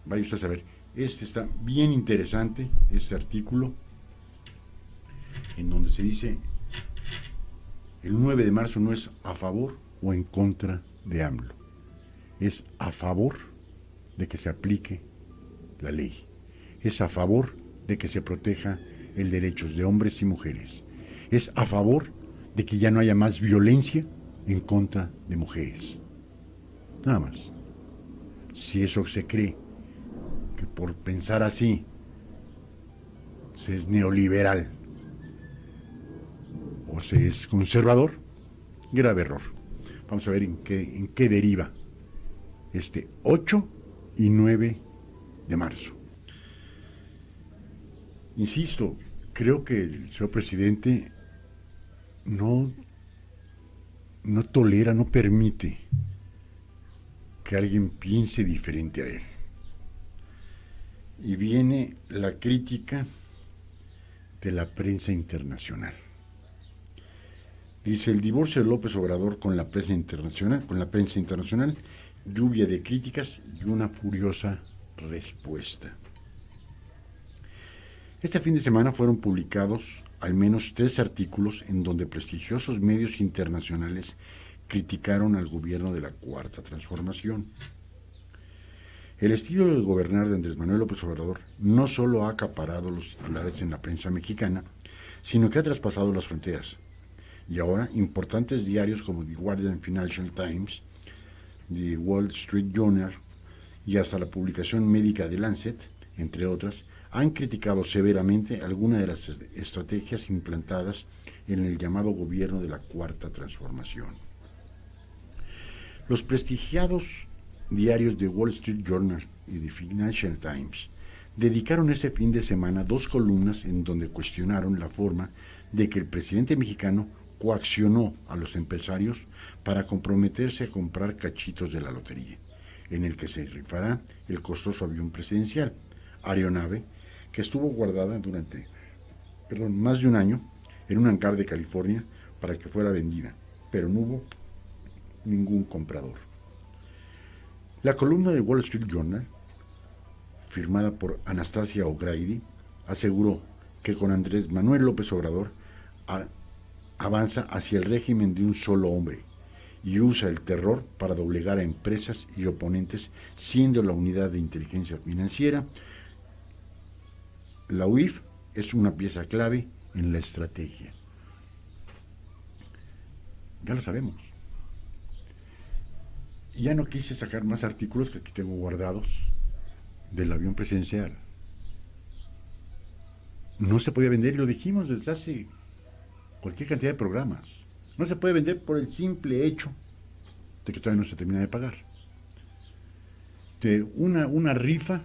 Vaya usted a saber. Este está bien interesante, este artículo, en donde se dice el 9 de marzo no es a favor o en contra de AMLO. Es a favor de que se aplique la ley. Es a favor de que se proteja el derechos de hombres y mujeres. Es a favor de que ya no haya más violencia en contra de mujeres. Nada más. Si eso se cree que por pensar así se es neoliberal o se es conservador, grave error. Vamos a ver en qué deriva este 8 y 9 de marzo. Insisto, creo que el señor presidente no tolera, no permite que alguien piense diferente a él. Y viene la crítica de la prensa internacional. Dice: el divorcio de López Obrador con la prensa internacional, lluvia de críticas y una furiosa respuesta. Este fin de semana fueron publicados al menos 3 artículos en donde prestigiosos medios internacionales criticaron al gobierno de la Cuarta Transformación. El estilo de gobernar de Andrés Manuel López Obrador no solo ha acaparado los titulares en la prensa mexicana, sino que ha traspasado las fronteras. Y ahora importantes diarios como The Guardian, Financial Times, The Wall Street Journal y hasta la publicación médica de Lancet, entre otras, han criticado severamente algunas de las estrategias implantadas en el llamado gobierno de la Cuarta Transformación. Los prestigiados diarios de Wall Street Journal y The Financial Times dedicaron este fin de semana 2 columnas en donde cuestionaron la forma de que el presidente mexicano coaccionó a los empresarios para comprometerse a comprar cachitos de la lotería, en el que se rifará el costoso avión presidencial, aeronave que estuvo guardada durante más de un año en un hangar de California para que fuera vendida, pero no hubo ningún comprador. La columna de Wall Street Journal, firmada por Anastasia O'Grady, aseguró que con Andrés Manuel López Obrador avanza hacia el régimen de un solo hombre y usa el terror para doblegar a empresas y oponentes, siendo la unidad de inteligencia financiera, la UIF, es una pieza clave en la estrategia. Ya lo sabemos. ya no quise sacar más artículos que aquí tengo guardados del avión presidencial. No se podía vender, y lo dijimos desde hace cualquier cantidad de programas. No se puede vender por el simple hecho de que todavía no se termina de pagar. De una rifa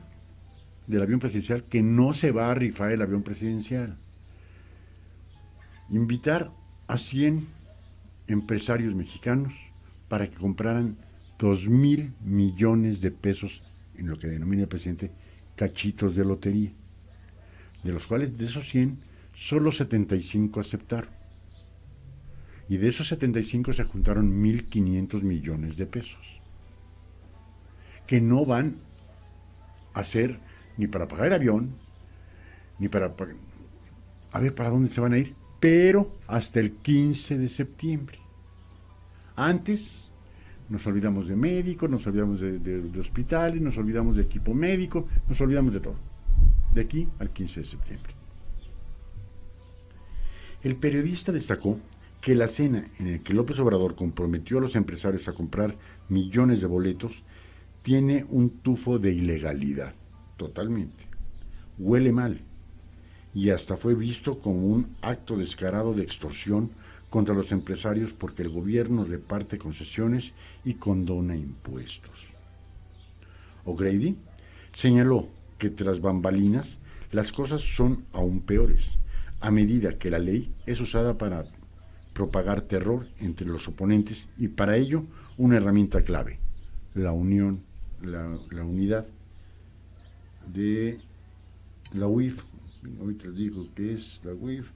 del avión presidencial, que no se va a rifar el avión presidencial. Invitar a 100 empresarios mexicanos para que compraran 2,000 millones de pesos en lo que denomina el presidente cachitos de lotería, de los cuales de esos 100 solo 75 aceptaron, y de esos 75 se juntaron 1,500 millones de pesos que no van a ser ni para pagar el avión ni para a ver para dónde se van a ir, pero hasta el 15 de septiembre. Antes nos olvidamos de médicos, nos olvidamos de hospitales, nos olvidamos de equipo médico, nos olvidamos de todo. De aquí al 15 de septiembre. El periodista destacó que la cena en la que López Obrador comprometió a los empresarios a comprar millones de boletos tiene un tufo de ilegalidad, totalmente. Huele mal, y hasta fue visto como un acto descarado de extorsión contra los empresarios porque el gobierno reparte concesiones y condona impuestos. O'Grady señaló que tras bambalinas las cosas son aún peores, a medida que la ley es usada para propagar terror entre los oponentes, y para ello una herramienta clave, la unión, la unidad de la UIF. Ahorita les digo que es la UIF,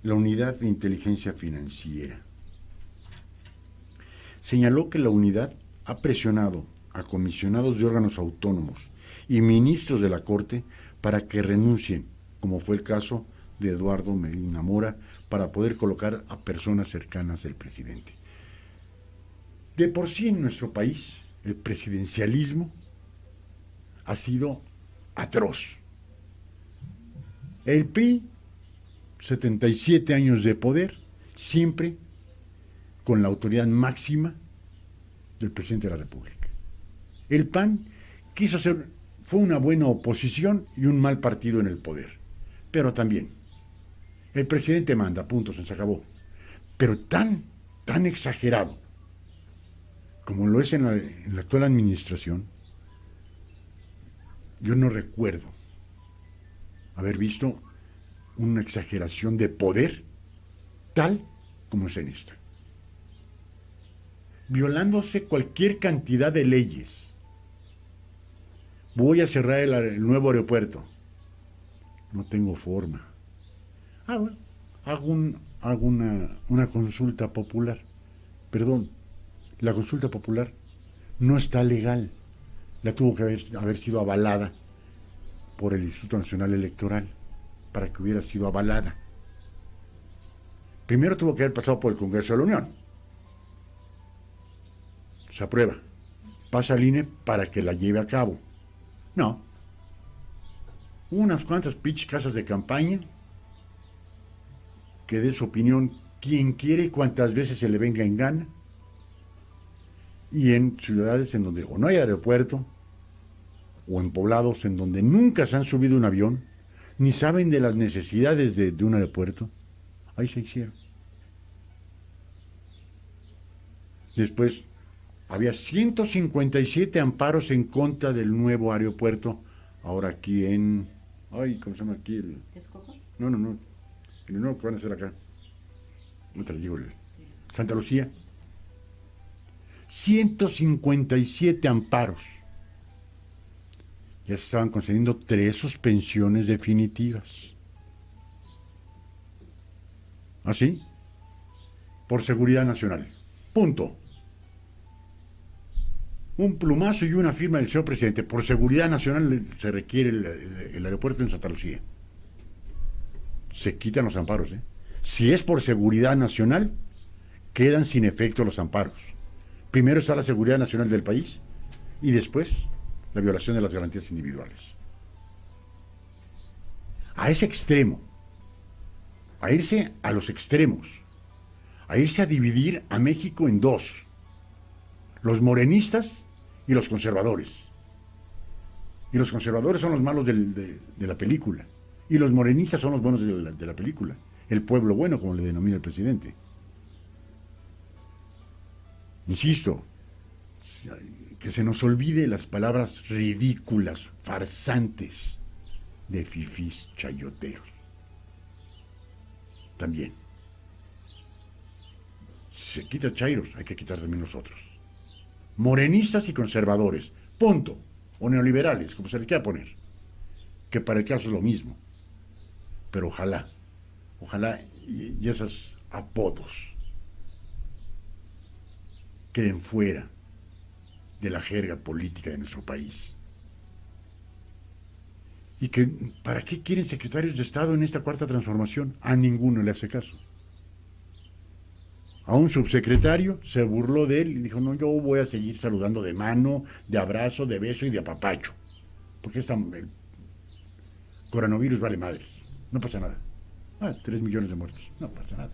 la Unidad de Inteligencia Financiera. Señaló que la unidad ha presionado a comisionados de órganos autónomos y ministros de la Corte para que renuncien, como fue el caso de Eduardo Medina Mora, para poder colocar a personas cercanas del presidente. De por sí en nuestro país el presidencialismo ha sido atroz. El PRI, 77 años de poder, siempre con la autoridad máxima del presidente de la República. El PAN fue una buena oposición y un mal partido en el poder, pero también el presidente manda, punto, se acabó. Pero tan exagerado como lo es en la actual administración, yo no recuerdo haber visto una exageración de poder tal como es en esta. Violándose cualquier cantidad de leyes. Voy a cerrar el nuevo aeropuerto. No tengo forma. Bueno, hago una consulta popular. Perdón, la consulta popular no está legal. La tuvo que haber sido avalada por el Instituto Nacional Electoral para que hubiera sido avalada. Primero tuvo que haber pasado por el Congreso de la Unión. Se aprueba. Pasa al INE para que la lleve a cabo. No. Unas cuantas pinches casas de campaña que dé su opinión quien quiere y cuantas veces se le venga en gana. Y en ciudades en donde o no hay aeropuerto, o en poblados en donde nunca se han subido un avión, ni saben de las necesidades de un aeropuerto, ahí se hicieron. Después había 157 amparos en contra del nuevo aeropuerto, ahora aquí en... ¿cómo se llama aquí? ¿Texcoco? No. El nuevo que van a hacer acá. No te les digo, Santa Lucía. 157 amparos. Ya se estaban concediendo 3 suspensiones definitivas. ¿Así? Por seguridad nacional. Punto. Un plumazo y una firma del señor presidente. Por seguridad nacional se requiere el aeropuerto en Santa Lucía. Se quitan los amparos, ¿eh? Si es por seguridad nacional, quedan sin efecto los amparos. Primero está la seguridad nacional del país y después la violación de las garantías individuales. A ese extremo, a irse a los extremos, a irse a dividir a México en dos. los morenistas y los conservadores. Y los conservadores son los malos de la película. Y los morenistas son los buenos de la película. El pueblo bueno, como le denomina el presidente. Insisto, que se nos olvide las palabras ridículas, farsantes de fifís chayoteros. También. Si se quita chairos, hay que quitar también los otros. Morenistas y conservadores, punto. O neoliberales, como se le quiera poner. Que para el caso es lo mismo. Pero ojalá y esos apodos queden fuera de la jerga política de nuestro país. Y que, ¿para qué quieren secretarios de Estado en esta cuarta transformación? A ninguno le hace caso. A un subsecretario se burló de él y dijo, no, yo voy a seguir saludando de mano, de abrazo, de beso y de apapacho. Porque el coronavirus vale madres. No pasa nada. 3 millones de muertos. No pasa nada.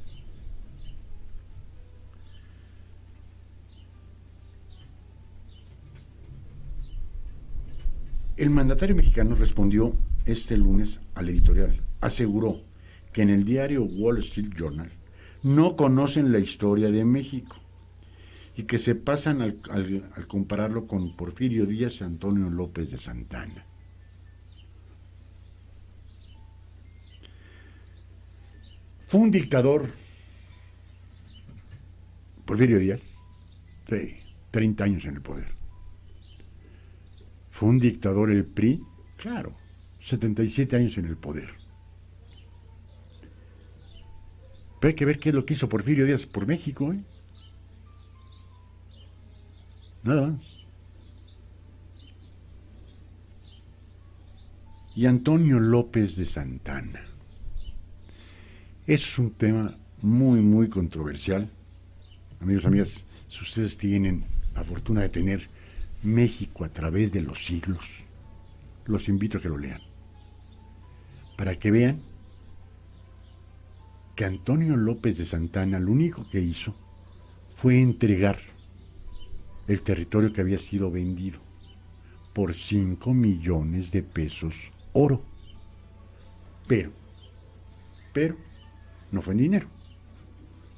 El mandatario mexicano respondió este lunes al editorial. Aseguró que en el diario Wall Street Journal no conocen la historia de México y que se pasan al compararlo con Porfirio Díaz y Antonio López de Santana. Fue un dictador, Porfirio Díaz, 30 años en el poder. Fue un dictador el PRI, claro, 77 años en el poder. Pero hay que ver qué es lo que hizo Porfirio Díaz por México, ¿eh? Nada más. Y Antonio López de Santana. Es un tema muy, muy controversial. Amigos, amigas, si ustedes tienen la fortuna de tener México a través de los siglos, los invito a que lo lean. Para que vean que Antonio López de Santana lo único que hizo fue entregar el territorio que había sido vendido por 5 millones de pesos oro. Pero, no fue en dinero,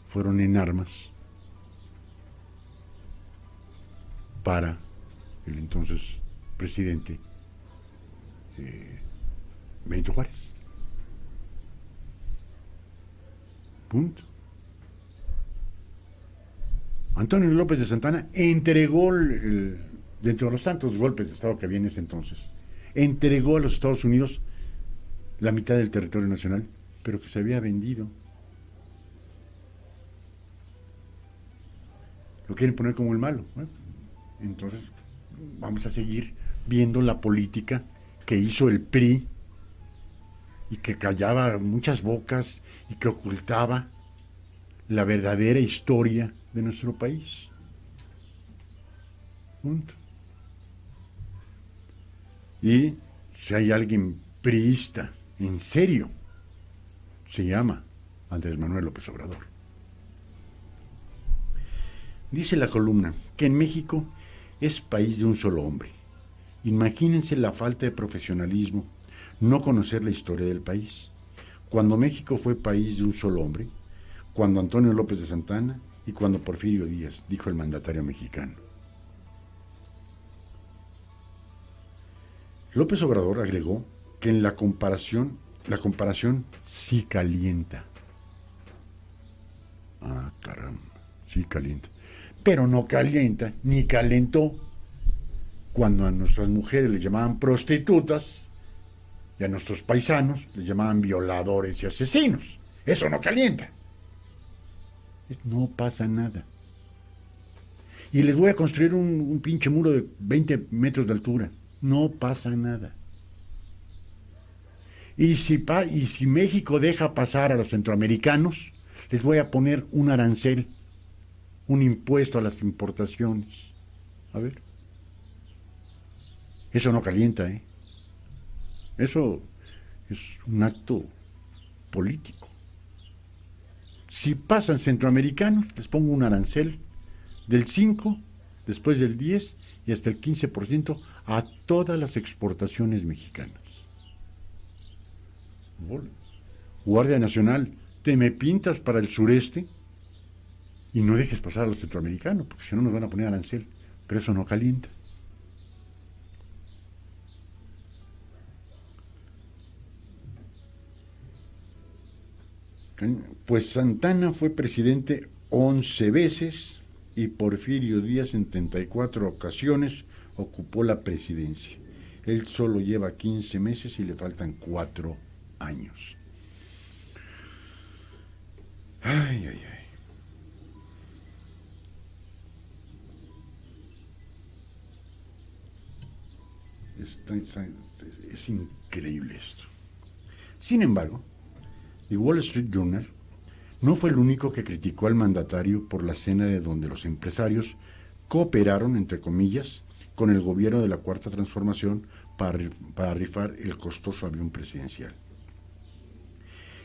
fueron en armas para el entonces presidente Benito Juárez. Punto. Antonio López de Santana entregó, dentro de los tantos golpes de Estado que había en ese entonces, entregó a los Estados Unidos la mitad del territorio nacional, pero que se había vendido. Lo quieren poner como el malo. Bueno, entonces vamos a seguir viendo la política que hizo el PRI y que callaba muchas bocas y que ocultaba la verdadera historia de nuestro país. Punto. Y si hay alguien priista, en serio, se llama Andrés Manuel López Obrador. Dice la columna que en México es país de un solo hombre. Imagínense la falta de profesionalismo, no conocer la historia del país. Cuando México fue país de un solo hombre, cuando Antonio López de Santana y cuando Porfirio Díaz, dijo el mandatario mexicano. López Obrador agregó que en la comparación sí calienta. Ah, caramba, sí calienta. Pero no calienta, ni calentó, cuando a nuestras mujeres les llamaban prostitutas y a nuestros paisanos les llamaban violadores y asesinos. Eso no calienta. No pasa nada. Y les voy a construir un pinche muro de 20 metros de altura. No pasa nada. Y si México deja pasar a los centroamericanos, les voy a poner un arancel, un impuesto a las importaciones. A ver. Eso no calienta, ¿eh? Eso es un acto político. Si pasan centroamericanos, les pongo un arancel del 5, después del 10 y hasta el 15% a todas las exportaciones mexicanas. Guardia Nacional, te me pintas para el sureste y no dejes pasar a los centroamericanos, porque si no nos van a poner arancel, pero eso no calienta. Pues Santana fue presidente 11 veces y Porfirio Díaz en 34 ocasiones ocupó la presidencia. Él solo lleva 15 meses y le faltan 4 años. Ay, ay, ay. Es increíble esto. Sin embargo, The Wall Street Journal no fue el único que criticó al mandatario por la escena de donde los empresarios cooperaron, entre comillas, con el gobierno de la Cuarta Transformación para rifar el costoso avión presidencial.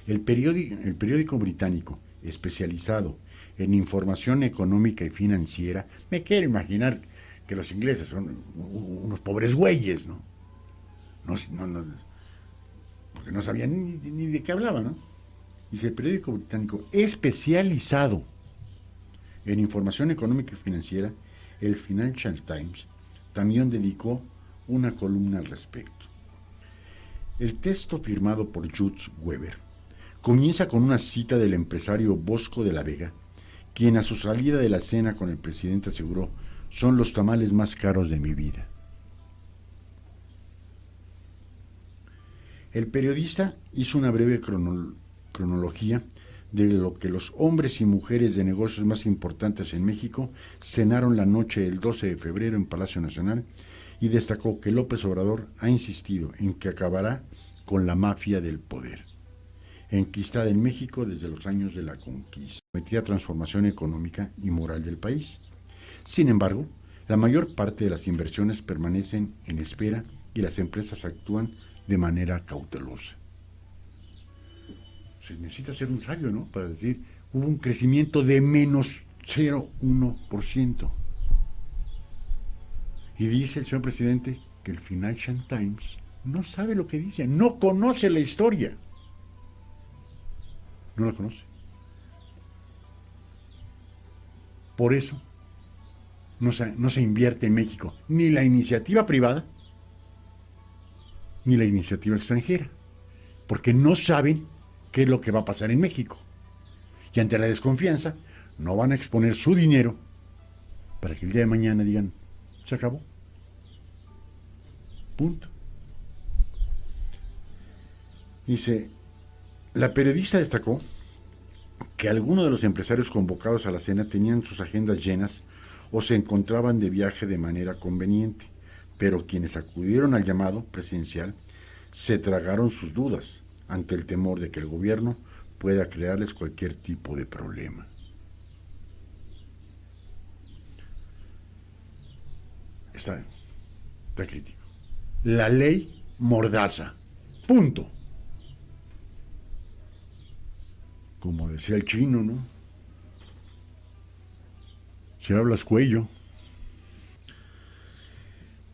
El periódico británico, especializado en información económica y financiera, me quiero imaginar que los ingleses son unos pobres güeyes, ¿no? Porque no sabían ni de qué hablaban, ¿no? Dice el periódico británico especializado en información económica y financiera, el Financial Times, también dedicó una columna al respecto. El texto firmado por Jude Weber comienza con una cita del empresario Bosco de la Vega, quien a su salida de la cena con el presidente aseguró: son los tamales más caros de mi vida. El periodista hizo una breve cronología de lo que los hombres y mujeres de negocios más importantes en México cenaron la noche del 12 de febrero en Palacio Nacional y destacó que López Obrador ha insistido en que acabará con la mafia del poder, enquistada en México desde los años de la conquista, prometida transformación económica y moral del país. Sin embargo, la mayor parte de las inversiones permanecen en espera y las empresas actúan de manera cautelosa. Se necesita ser un sabio, ¿no?, para decir, hubo un crecimiento de menos 0,1%. Y dice el señor presidente que el Financial Times no sabe lo que dice, no conoce la historia. No la conoce. Por eso no se invierte en México ni la iniciativa privada ni la iniciativa extranjera, porque no saben qué es lo que va a pasar en México. Y ante la desconfianza, no van a exponer su dinero para que el día de mañana digan, se acabó. Punto. Dice, la periodista destacó que algunos de los empresarios convocados a la cena tenían sus agendas llenas o se encontraban de viaje de manera conveniente, pero quienes acudieron al llamado presidencial se tragaron sus dudas ante el temor de que el gobierno pueda crearles cualquier tipo de problema. Está crítico. La ley Mordaza. Punto. Como decía el chino, ¿no? Si hablas cuello.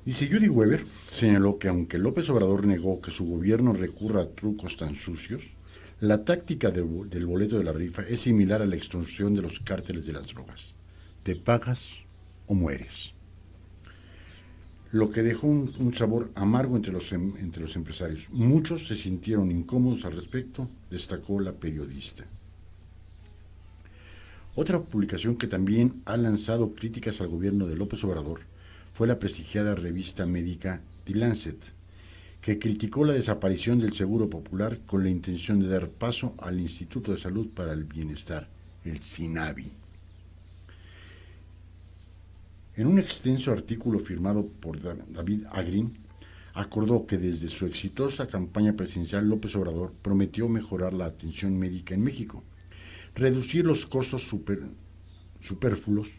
Dice Judy Weber, señaló que aunque López Obrador negó que su gobierno recurra a trucos tan sucios, la táctica del boleto de la rifa es similar a la extorsión de los cárteles de las drogas. Te pagas o mueres. Lo que dejó un sabor amargo entre los empresarios. Muchos se sintieron incómodos al respecto, destacó la periodista. Otra publicación que también ha lanzado críticas al gobierno de López Obrador fue la prestigiada revista médica The Lancet, que criticó la desaparición del Seguro Popular con la intención de dar paso al Instituto de Salud para el Bienestar, el SINABI. En un extenso artículo firmado por David Agrin, acordó que desde su exitosa campaña presidencial López Obrador prometió mejorar la atención médica en México, reducir los costos superfluos,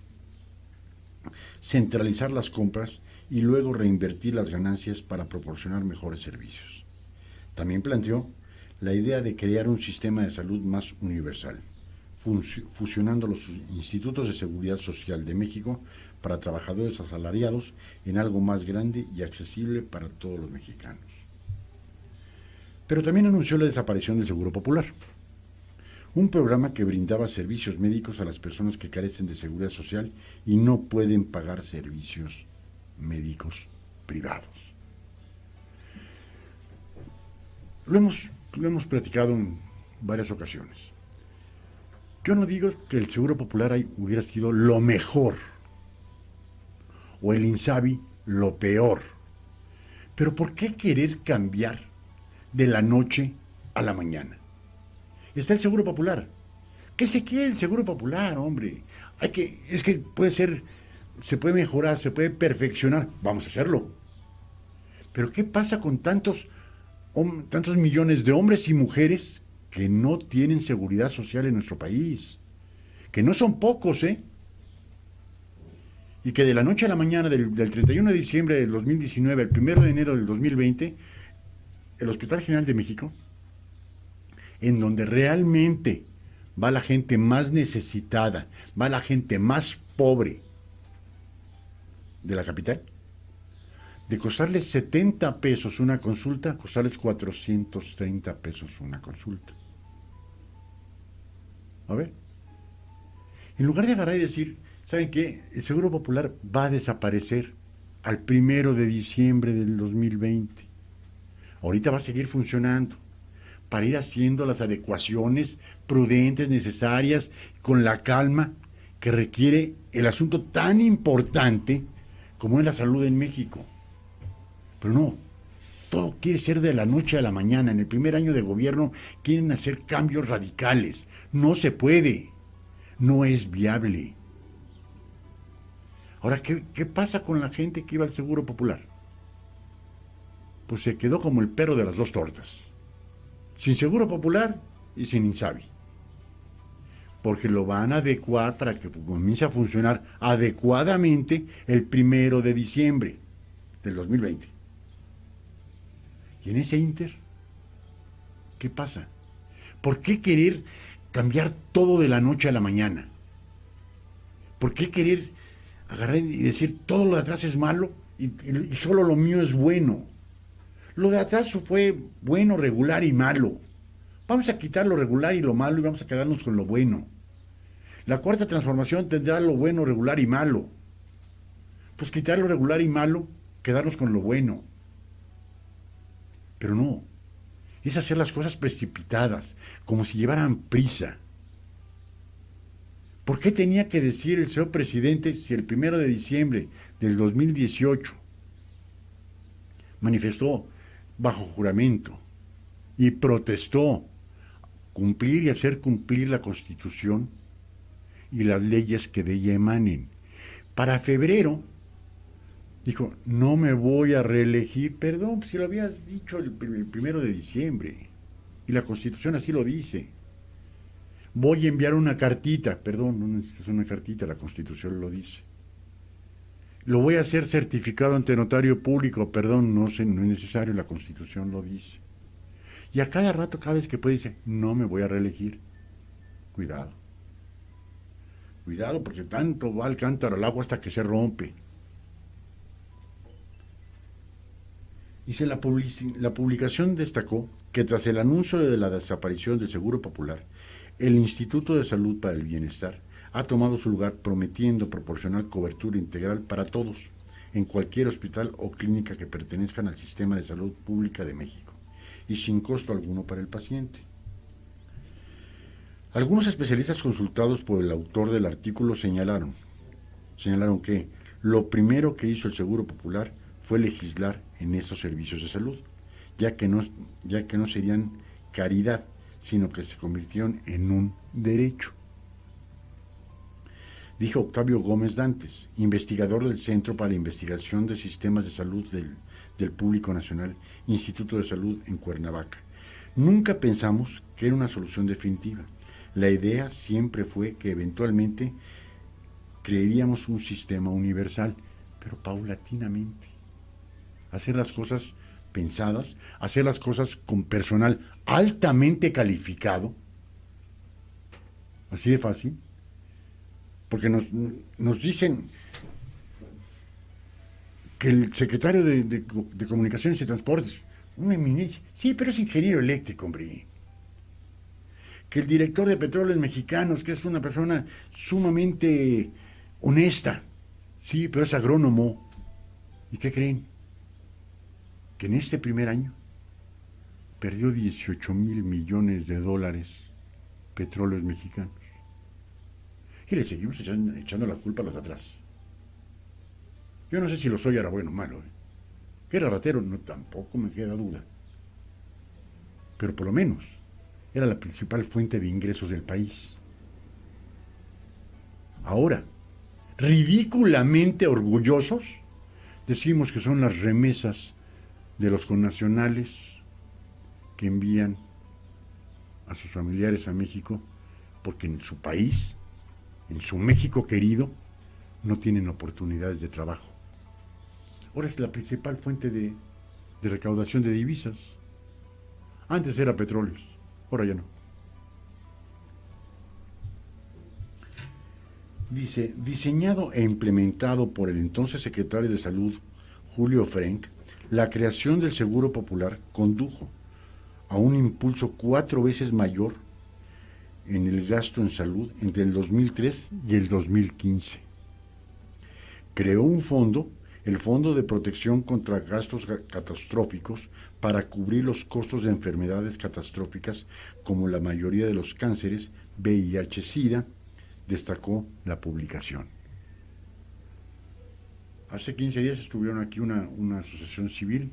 centralizar las compras y luego reinvertir las ganancias para proporcionar mejores servicios. También planteó la idea de crear un sistema de salud más universal, fusionando los institutos de seguridad social de México para trabajadores asalariados en algo más grande y accesible para todos los mexicanos. Pero también anunció la desaparición del Seguro Popular, un programa que brindaba servicios médicos a las personas que carecen de seguridad social y no pueden pagar servicios médicos privados. Lo hemos platicado en varias ocasiones. Yo no digo que el Seguro Popular hubiera sido lo mejor, o el INSABI lo peor, pero ¿por qué querer cambiar de la noche a la mañana? Está el Seguro Popular. ¿Qué se quiere el Seguro Popular, hombre? Es que puede ser, se puede mejorar, se puede perfeccionar, vamos a hacerlo. Pero ¿qué pasa con tantos millones de hombres y mujeres que no tienen seguridad social en nuestro país? Que no son pocos, ¿eh? Y que de la noche a la mañana, del 31 de diciembre del 2019 al 1 de enero del 2020, el Hospital General de México, en donde realmente va la gente más necesitada, va la gente más pobre de la capital, de costarles 70 pesos una consulta, costarles 430 pesos una consulta. A ver, en lugar de agarrar y decir, ¿saben qué? El Seguro Popular va a desaparecer al 1 de diciembre del 2020. Ahorita va a seguir funcionando para ir haciendo las adecuaciones prudentes, necesarias, con la calma que requiere el asunto tan importante como es la salud en México. Pero no, todo quiere ser de la noche a la mañana. En el primer año de gobierno quieren hacer cambios radicales. No se puede, no es viable. Ahora, ¿qué pasa con la gente que iba al Seguro Popular? Pues se quedó como el perro de las dos tortas, sin Seguro Popular y sin INSABI, porque lo van a adecuar para que comience a funcionar adecuadamente el 1 de diciembre del 2020. Y en ese ínter, ¿qué pasa? ¿Por qué querer cambiar todo de la noche a la mañana? ¿Por qué querer agarrar y decir todo lo de atrás es malo y solo lo mío es bueno? Lo de atrás fue bueno, regular y malo. Vamos a quitar lo regular y lo malo y vamos a quedarnos con lo bueno. La cuarta transformación tendrá lo bueno, regular y malo. Pues quitar lo regular y malo, quedarnos con lo bueno. Pero no, es hacer las cosas precipitadas, como si llevaran prisa. ¿Por qué tenía que decir el señor presidente si el 1 de diciembre del 2018 manifestó bajo juramento y protestó cumplir y hacer cumplir la Constitución y las leyes que de ella emanen? Para febrero dijo, no me voy a reelegir. Perdón, si lo habías dicho el 1 de diciembre y la Constitución así lo dice. Voy a enviar una cartita. Perdón, no necesitas una cartita, la Constitución lo dice. Lo voy a hacer certificado ante notario público. Perdón, no es necesario, la Constitución lo dice. Y a cada rato, cada vez que puede, dice, no me voy a reelegir. Cuidado. Cuidado, porque tanto va el cántaro al agua hasta que se rompe. Dice, la publicación destacó que tras el anuncio de la desaparición del Seguro Popular, el Instituto de Salud para el Bienestar ha tomado su lugar prometiendo proporcionar cobertura integral para todos, en cualquier hospital o clínica que pertenezcan al Sistema de Salud Pública de México, y sin costo alguno para el paciente. Algunos especialistas consultados por el autor del artículo señalaron que lo primero que hizo el Seguro Popular fue legislar en estos servicios de salud, ya que no serían caridad, sino que se convirtieron en un derecho. Dijo Octavio Gómez Dantes, investigador del Centro para la Investigación de Sistemas de Salud del Público Nacional, Instituto de Salud en Cuernavaca. Nunca pensamos que era una solución definitiva. La idea siempre fue que eventualmente crearíamos un sistema universal, pero paulatinamente. Hacer las cosas pensadas, hacer las cosas con personal altamente calificado, así de fácil, porque nos dicen, que el secretario de Comunicaciones y Transportes, una eminencia, sí, pero es ingeniero eléctrico, hombre. Que el director de Petróleos Mexicanos, que es una persona sumamente honesta, sí, pero es agrónomo. ¿Y qué creen? Que en este primer año perdió 18,000 millones de dólares Petróleos Mexicanos. Y le seguimos echando la culpa a los de atrás. Yo no sé si lo soy era bueno o malo. Que era ratero, no, tampoco me queda duda. Pero por lo menos era la principal fuente de ingresos del país. Ahora, ridículamente orgullosos, decimos que son las remesas de los connacionales que envían a sus familiares a México, porque en su país, en su México querido, no tienen oportunidades de trabajo. Ahora es la principal fuente de recaudación de divisas. Antes era petróleos, ahora ya no. Dice, diseñado e implementado por el entonces secretario de Salud, Julio Frenk, la creación del Seguro Popular condujo a un impulso 4 veces mayor en el gasto en salud entre el 2003 y el 2015. Creó un fondo, el Fondo de Protección contra Gastos Catastróficos, para cubrir los costos de enfermedades catastróficas como la mayoría de los cánceres, VIH-Sida, destacó la publicación. Hace 15 días estuvieron aquí una asociación civil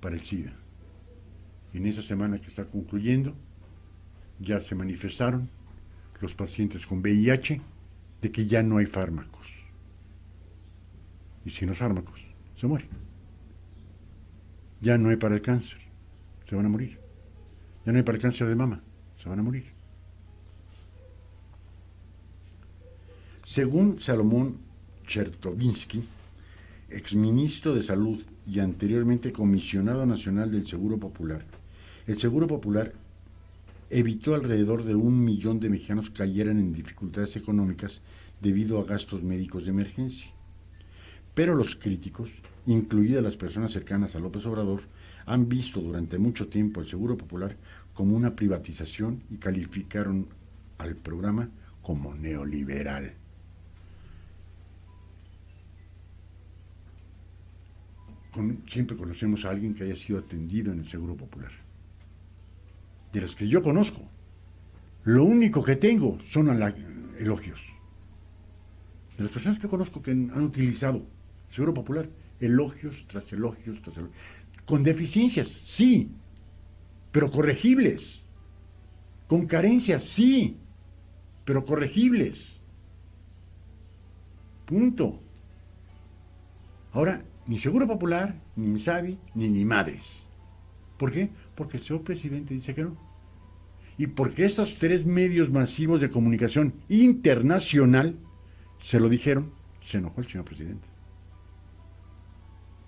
para el SIDA. Y en esa semana que está concluyendo, ya se manifestaron los pacientes con VIH de que ya no hay fármacos. Y sin los fármacos, se mueren. Ya no hay para el cáncer, se van a morir. Ya no hay para el cáncer de mama, se van a morir. Según Salomón Chertovinsky, exministro de Salud y anteriormente comisionado nacional del Seguro Popular, el Seguro Popular evitó alrededor de 1 millón de mexicanos cayeran en dificultades económicas debido a gastos médicos de emergencia. Pero los críticos, incluidas las personas cercanas a López Obrador, han visto durante mucho tiempo el Seguro Popular como una privatización y calificaron al programa como neoliberal. Siempre conocemos a alguien que haya sido atendido en el Seguro Popular. De los que yo conozco, lo único que tengo son elogios. De las personas que conozco que han utilizado el Seguro Popular, elogios tras elogios tras elogios. Con deficiencias, sí, pero corregibles. Con carencias, sí, pero corregibles. Punto. Ahora, ni Seguro Popular, ni INSABI, ni madres. ¿Por qué? Porque el señor presidente dice que no. Y porque estos 3 medios masivos de comunicación internacional se lo dijeron, se enojó el señor presidente.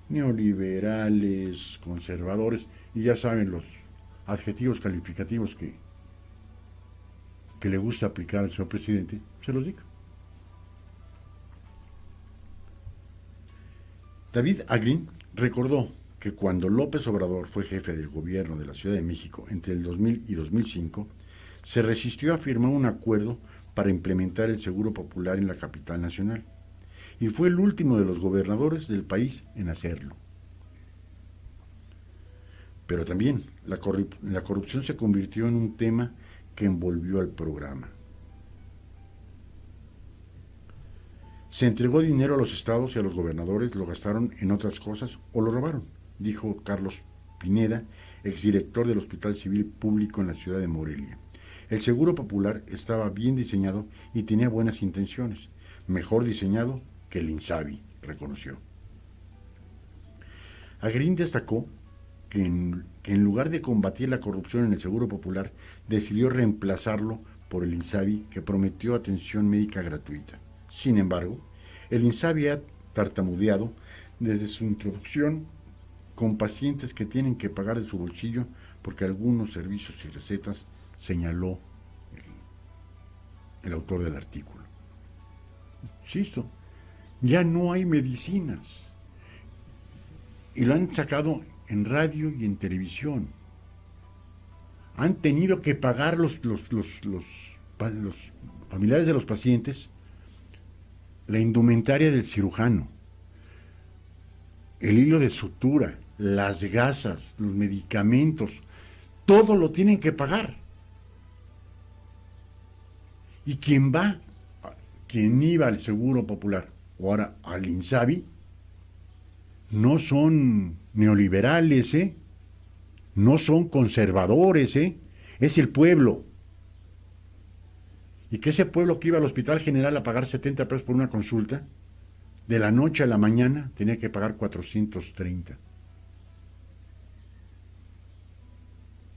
Neoliberales, conservadores, y ya saben los adjetivos calificativos que le gusta aplicar al señor presidente, se los digo. David Agrin recordó que cuando López Obrador fue jefe del gobierno de la Ciudad de México entre el 2000 y 2005, se resistió a firmar un acuerdo para implementar el Seguro Popular en la capital nacional, y fue el último de los gobernadores del país en hacerlo. Pero también la corrupción se convirtió en un tema que envolvió al programa. Se entregó dinero a los estados y a los gobernadores, lo gastaron en otras cosas o lo robaron, dijo Carlos Pineda, exdirector del Hospital Civil Público en la ciudad de Morelia. El Seguro Popular estaba bien diseñado y tenía buenas intenciones, mejor diseñado que el INSABI, reconoció. Agrin destacó que en lugar de combatir la corrupción en el Seguro Popular, decidió reemplazarlo por el INSABI, que prometió atención médica gratuita. Sin embargo, el INSABI ha tartamudeado desde su introducción con pacientes que tienen que pagar de su bolsillo porque algunos servicios y recetas, señaló el autor del artículo. Insisto, Ya no hay medicinas. Y lo han sacado en radio y en televisión. Han tenido que pagar los familiares de los pacientes la indumentaria del cirujano, el hilo de sutura, las gasas, los medicamentos, todo lo tienen que pagar. Y quien iba al Seguro Popular o ahora al INSABI, no son neoliberales, no son conservadores, es el pueblo. Y que ese pueblo que iba al Hospital General a pagar 70 pesos por una consulta, de la noche a la mañana tenía que pagar 430.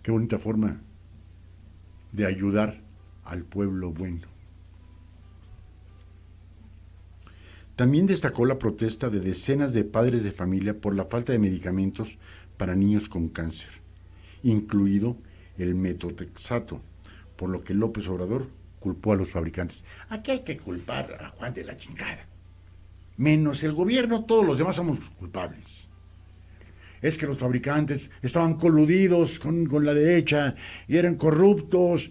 Qué bonita forma de ayudar al pueblo bueno. También destacó la protesta de decenas de padres de familia por la falta de medicamentos para niños con cáncer, incluido el metotrexato, por lo que López Obrador culpó a los fabricantes. Aquí hay que culpar a Juan de la chingada. Menos el gobierno, todos los demás somos culpables. Es que los fabricantes estaban coludidos con la derecha y eran corruptos.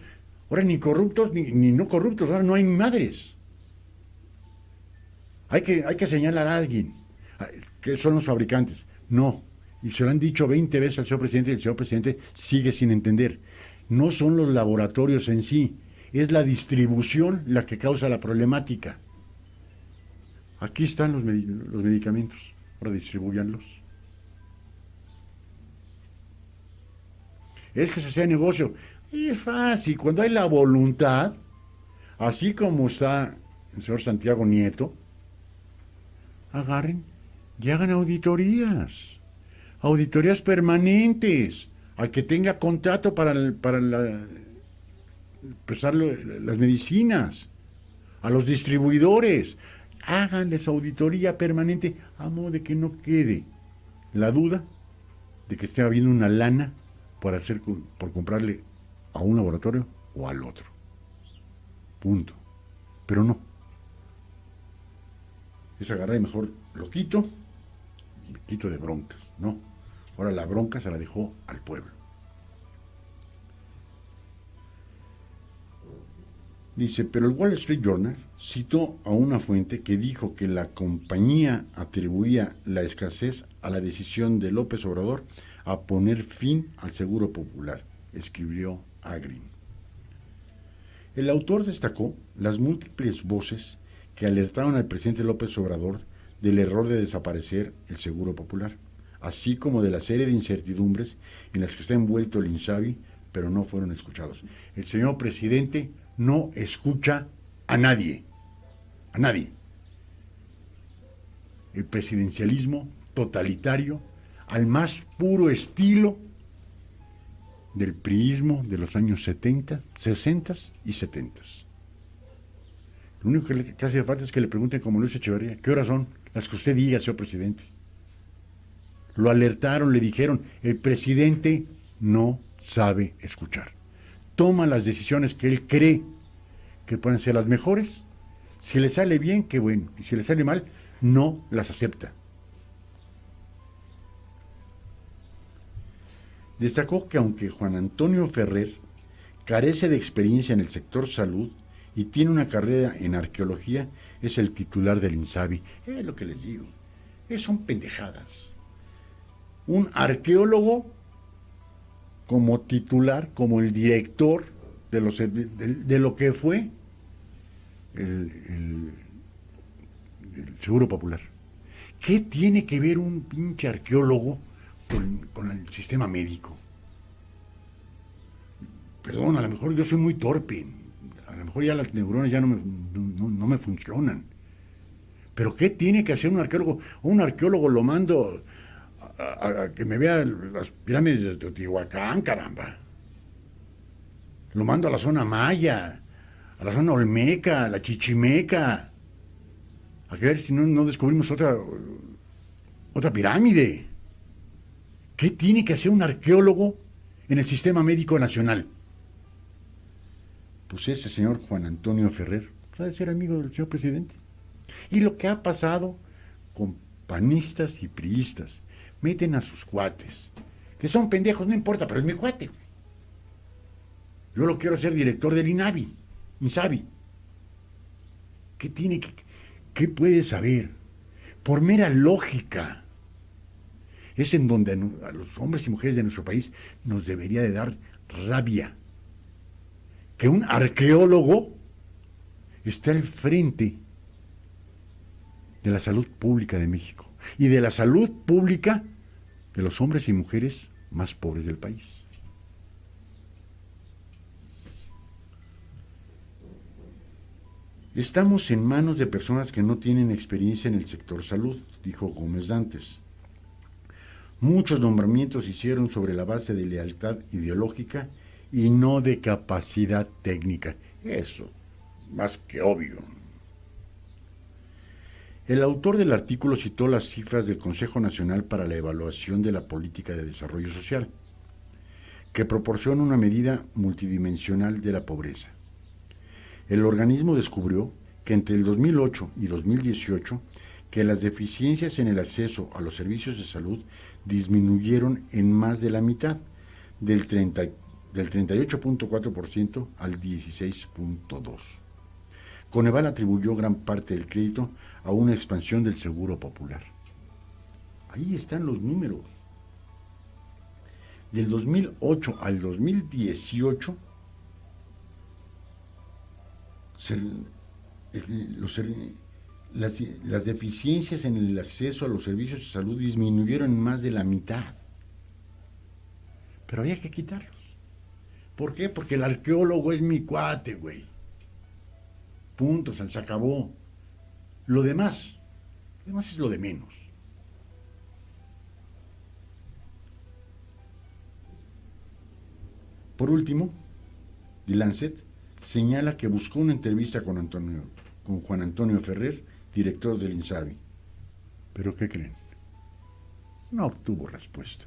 Ahora ni corruptos ni no corruptos, ahora no hay madres. Hay que señalar a alguien que son los fabricantes. No, y se lo han dicho 20 veces al señor presidente y el señor presidente sigue sin entender. No son los laboratorios en sí, es la distribución la que causa la problemática. Aquí están los medicamentos, ahora distribúyanlos. Es que se sea negocio. Y es fácil, cuando hay la voluntad, así como está el señor Santiago Nieto, agarren y hagan auditorías permanentes, al que tenga contrato para prestar las medicinas, a los distribuidores, háganles auditoría permanente, a modo de que no quede la duda de que esté habiendo una lana por comprarle a un laboratorio o al otro. Punto. Pero no. Es agarrar y mejor lo quito, me quito de broncas. No. Ahora la bronca se la dejó al pueblo. Dice, pero el Wall Street Journal citó a una fuente que dijo que la compañía atribuía la escasez a la decisión de López Obrador a poner fin al Seguro Popular, escribió Agrin. El autor destacó las múltiples voces que alertaron al presidente López Obrador del error de desaparecer el Seguro Popular, así como de la serie de incertidumbres en las que está envuelto el INSABI, pero no fueron escuchados. El señor presidente no escucha a nadie. A nadie. El presidencialismo totalitario, al más puro estilo del priismo de los años 70, 60 y 70. Lo único que hace falta es que le pregunten como Luis Echeverría, ¿qué horas son? Las que usted diga, señor presidente. Lo alertaron, le dijeron, el presidente no sabe escuchar. Toma las decisiones que él cree que pueden ser las mejores. Si le sale bien, qué bueno. Y si le sale mal, no las acepta. Destacó que aunque Juan Antonio Ferrer carece de experiencia en el sector salud y tiene una carrera en arqueología, es el titular del INSABI. Es lo que les digo. Son pendejadas. Un arqueólogo como titular, como el director de lo que fue el Seguro Popular. ¿Qué tiene que ver un pinche arqueólogo con el sistema médico? Perdón, a lo mejor yo soy muy torpe, a lo mejor ya las neuronas ya no me funcionan. Pero ¿qué tiene que hacer un arqueólogo? Un arqueólogo lo mando a que me vea las pirámides de Teotihuacán, caramba. Lo mando a la zona maya, a la zona olmeca, a la chichimeca, a ver si no descubrimos otra pirámide. ¿Qué tiene que hacer un arqueólogo en el sistema médico nacional? Pues este señor Juan Antonio Ferrer sabe ser amigo del señor presidente. Y lo que ha pasado con panistas y priistas, meten a sus cuates, que son pendejos, no importa, pero es mi cuate. Yo lo quiero hacer director del INSABI. ¿Qué puede saber? Por mera lógica. Es en donde a los hombres y mujeres de nuestro país nos debería de dar rabia. Que un arqueólogo esté al frente de la salud pública de México y de la salud pública de los hombres y mujeres más pobres del país. Estamos en manos de personas que no tienen experiencia en el sector salud, dijo Gómez Dantes. Muchos nombramientos se hicieron sobre la base de lealtad ideológica y no de capacidad técnica. Eso, más que obvio. El autor del artículo citó las cifras del Consejo Nacional para la Evaluación de la Política de Desarrollo Social, que proporciona una medida multidimensional de la pobreza. El organismo descubrió que entre el 2008 y 2018 que las deficiencias en el acceso a los servicios de salud disminuyeron en más de la mitad, del 38.4% al 16.2%. Coneval atribuyó gran parte del crédito a una expansión del seguro popular. Ahí están los números. Del 2008 al 2018, las deficiencias en el acceso a los servicios de salud disminuyeron en más de la mitad. Pero había que quitarlos. ¿Por qué? Porque el arqueólogo es mi cuate, güey. Punto, se acabó. Lo demás es lo de menos. Por último, The Lancet señala que buscó una entrevista con Juan Antonio Ferrer, director del INSABI. ¿Pero qué creen? No obtuvo respuesta.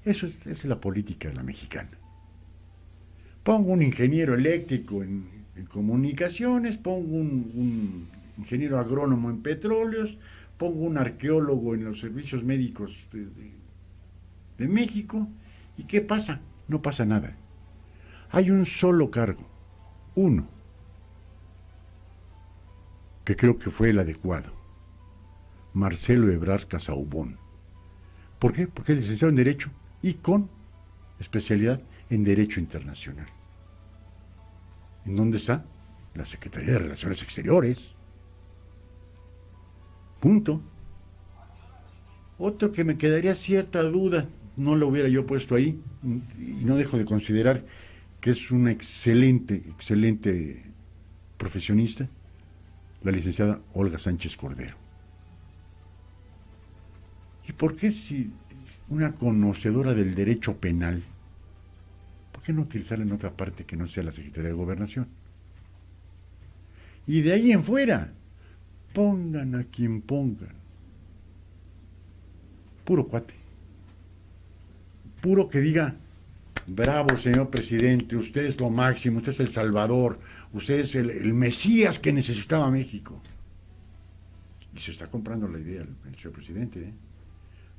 Esa es la política de la mexicana. Pongo un ingeniero eléctrico en comunicaciones, pongo un ingeniero agrónomo en petróleos, pongo un arqueólogo en los servicios médicos de México, ¿y qué pasa? No pasa nada. Hay un solo cargo, uno, que creo que fue el adecuado, Marcelo Ebrard Casaubon. ¿Por qué? Porque es licenciado en Derecho y con especialidad en Derecho Internacional. ¿En dónde está? La Secretaría de Relaciones Exteriores. Punto. Otro que me quedaría cierta duda, no lo hubiera yo puesto ahí, y no dejo de considerar que es una excelente profesionista, la licenciada Olga Sánchez Cordero. ¿Y por qué si una conocedora del derecho penal, por qué no utilizarla en otra parte que no sea la Secretaría de Gobernación? Y de ahí en fuera, pongan a quien pongan. Puro cuate. Puro que diga, bravo, señor presidente, usted es lo máximo, usted es el salvador, usted es el Mesías que necesitaba México. Y se está comprando la idea el señor presidente, ¿eh?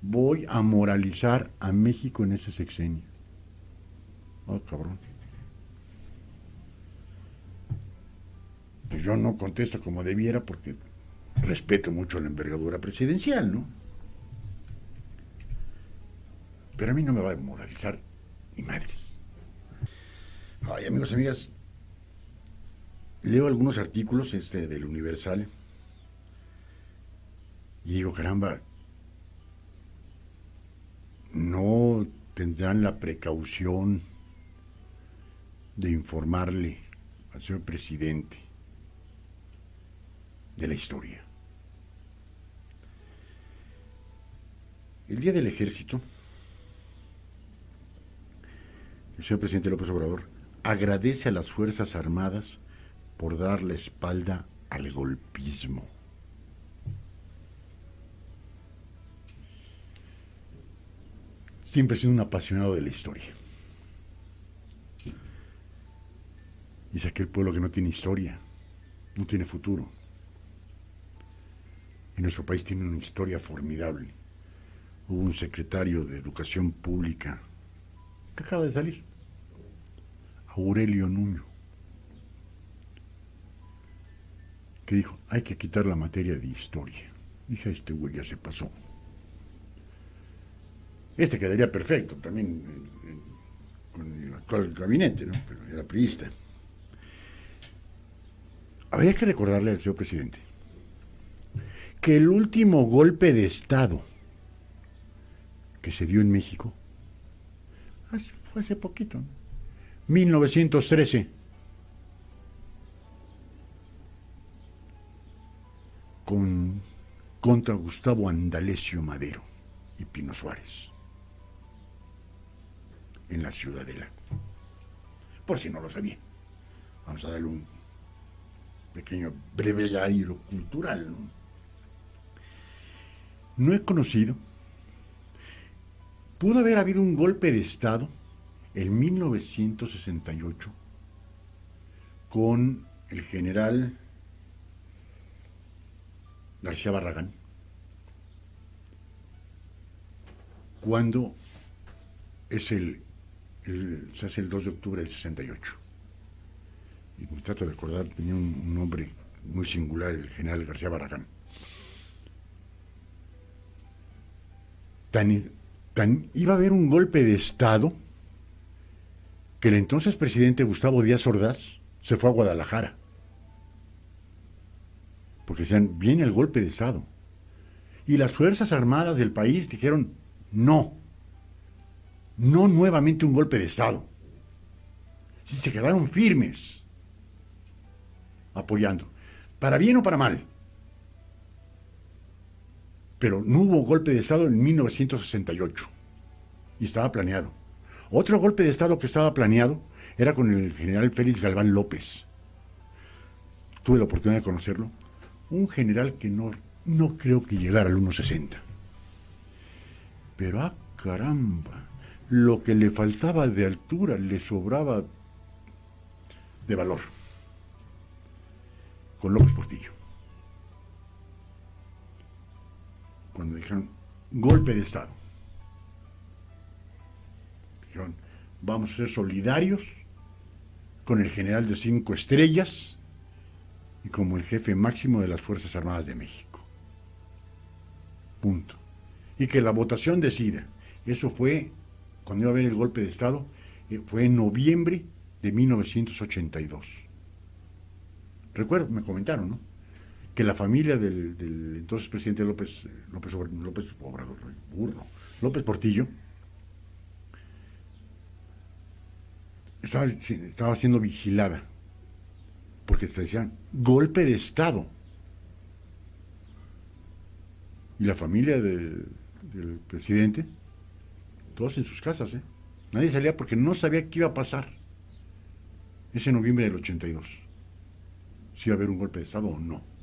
Voy a moralizar a México en ese sexenio. Oh, cabrón. Pues yo no contesto como debiera porque respeto mucho la envergadura presidencial, ¿no? Pero a mí no me va a moralizar ni madres. Ay, amigos, amigas, leo algunos artículos del Universal y digo, caramba, no tendrán la precaución de informarle al señor presidente de la historia. El Día del Ejército, el señor presidente López Obrador agradece a las Fuerzas Armadas por dar la espalda al golpismo. Siempre he sido un apasionado de la historia. Dice aquel pueblo que no tiene historia, no tiene futuro. Y nuestro país tiene una historia formidable. Hubo un secretario de Educación Pública que acaba de salir, Aurelio Nuño, que dijo, hay que quitar la materia de historia. Dije, este güey ya se pasó. Este quedaría perfecto también con el actual gabinete, ¿no? Pero era priista. Habría que recordarle al señor presidente que el último golpe de Estado que se dio en México fue hace poquito, ¿no? 1913, contra Gustavo Andalesio Madero y Pino Suárez, en la Ciudadela. Por si no lo sabía, vamos a darle un pequeño breviario cultural, ¿no? No he conocido. Pudo haber habido un golpe de Estado en 1968 con el general García Barragán, cuando se hace el 2 de octubre del 68. Y me trato de recordar, tenía un nombre muy singular, el general García Barragán. Tan iba a haber un golpe de Estado que el entonces presidente Gustavo Díaz Ordaz se fue a Guadalajara. Porque decían, viene el golpe de Estado. Y las Fuerzas Armadas del país dijeron, no nuevamente un golpe de Estado. Y se quedaron firmes, apoyando, para bien o para mal. Pero no hubo golpe de Estado en 1968 y estaba planeado. Otro golpe de Estado que estaba planeado era con el general Félix Galván López. Tuve la oportunidad de conocerlo. Un general que no creo que llegara al 1.60. Pero caramba, lo que le faltaba de altura le sobraba de valor. Con López Portillo. Cuando dijeron golpe de Estado, dijeron, vamos a ser solidarios con el general de 5 estrellas y como el jefe máximo de las Fuerzas Armadas de México. Punto. Y que la votación decida. Eso fue, cuando iba a haber el golpe de Estado, fue en noviembre de 1982. Recuerdo, me comentaron, ¿no?, que la familia del entonces presidente López Obrador, López Portillo, estaba siendo vigilada, porque se decían golpe de Estado. Y la familia del presidente, todos en sus casas, ¿eh? Nadie salía porque no sabía qué iba a pasar ese noviembre del 82. Si iba a haber un golpe de Estado o no.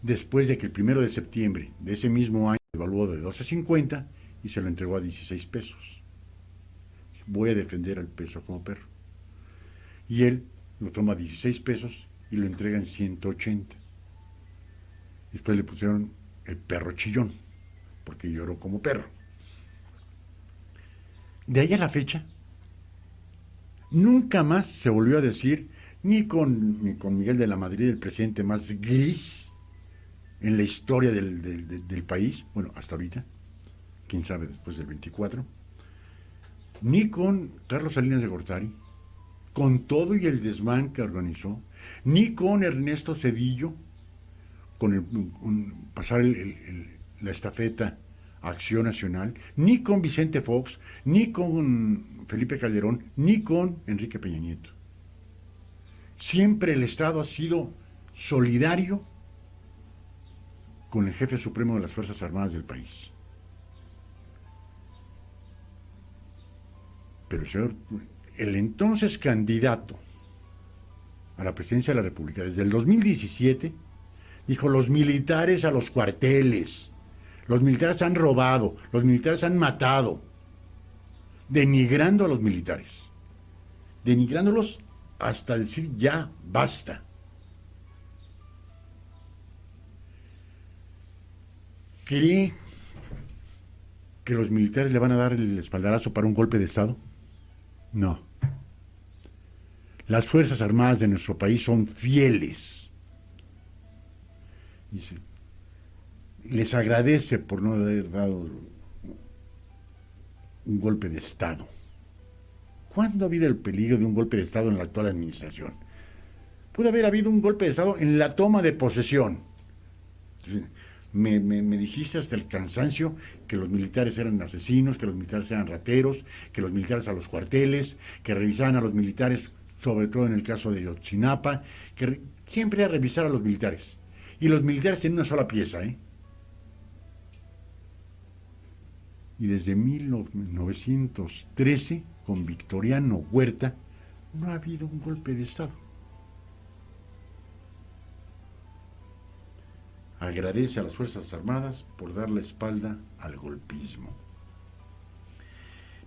Después de que el 1 de septiembre de ese mismo año se evaluó de 12.50 y se lo entregó a 16 pesos. Voy a defender al peso como perro. Y él lo toma a 16 pesos y lo entrega en 180. Después le pusieron el perro chillón, porque lloró como perro. De ahí a la fecha, nunca más se volvió a decir, ni con Miguel de la Madrid, el presidente más gris en la historia del país, bueno, hasta ahorita, quién sabe después del 24, ni con Carlos Salinas de Gortari, con todo y el desmán que organizó, ni con Ernesto Zedillo, con pasar la estafeta a Acción Nacional, ni con Vicente Fox, ni con Felipe Calderón, ni con Enrique Peña Nieto. Siempre el Estado ha sido solidario con el jefe supremo de las Fuerzas Armadas del país. Pero el entonces candidato a la presidencia de la República, desde el 2017, dijo, los militares a los cuarteles, los militares han robado, los militares han matado, denigrando a los militares, denigrándolos hasta decir ya, basta. ¿Cree que los militares le van a dar el espaldarazo para un golpe de Estado? No. Las Fuerzas Armadas de nuestro país son fieles. Dice, les agradece por no haber dado un golpe de Estado. ¿Cuándo ha habido el peligro de un golpe de Estado en la actual administración? Puede haber habido un golpe de Estado en la toma de posesión. Me dijiste hasta el cansancio que los militares eran asesinos, que los militares eran rateros, que los militares a los cuarteles, que revisaban a los militares, sobre todo en el caso de Yotzinapa, que siempre era revisar a los militares. Y los militares tienen una sola pieza, ¿eh? Y desde 1913, con Victoriano Huerta, no ha habido un golpe de Estado. Agradece a las Fuerzas Armadas por dar la espalda al golpismo.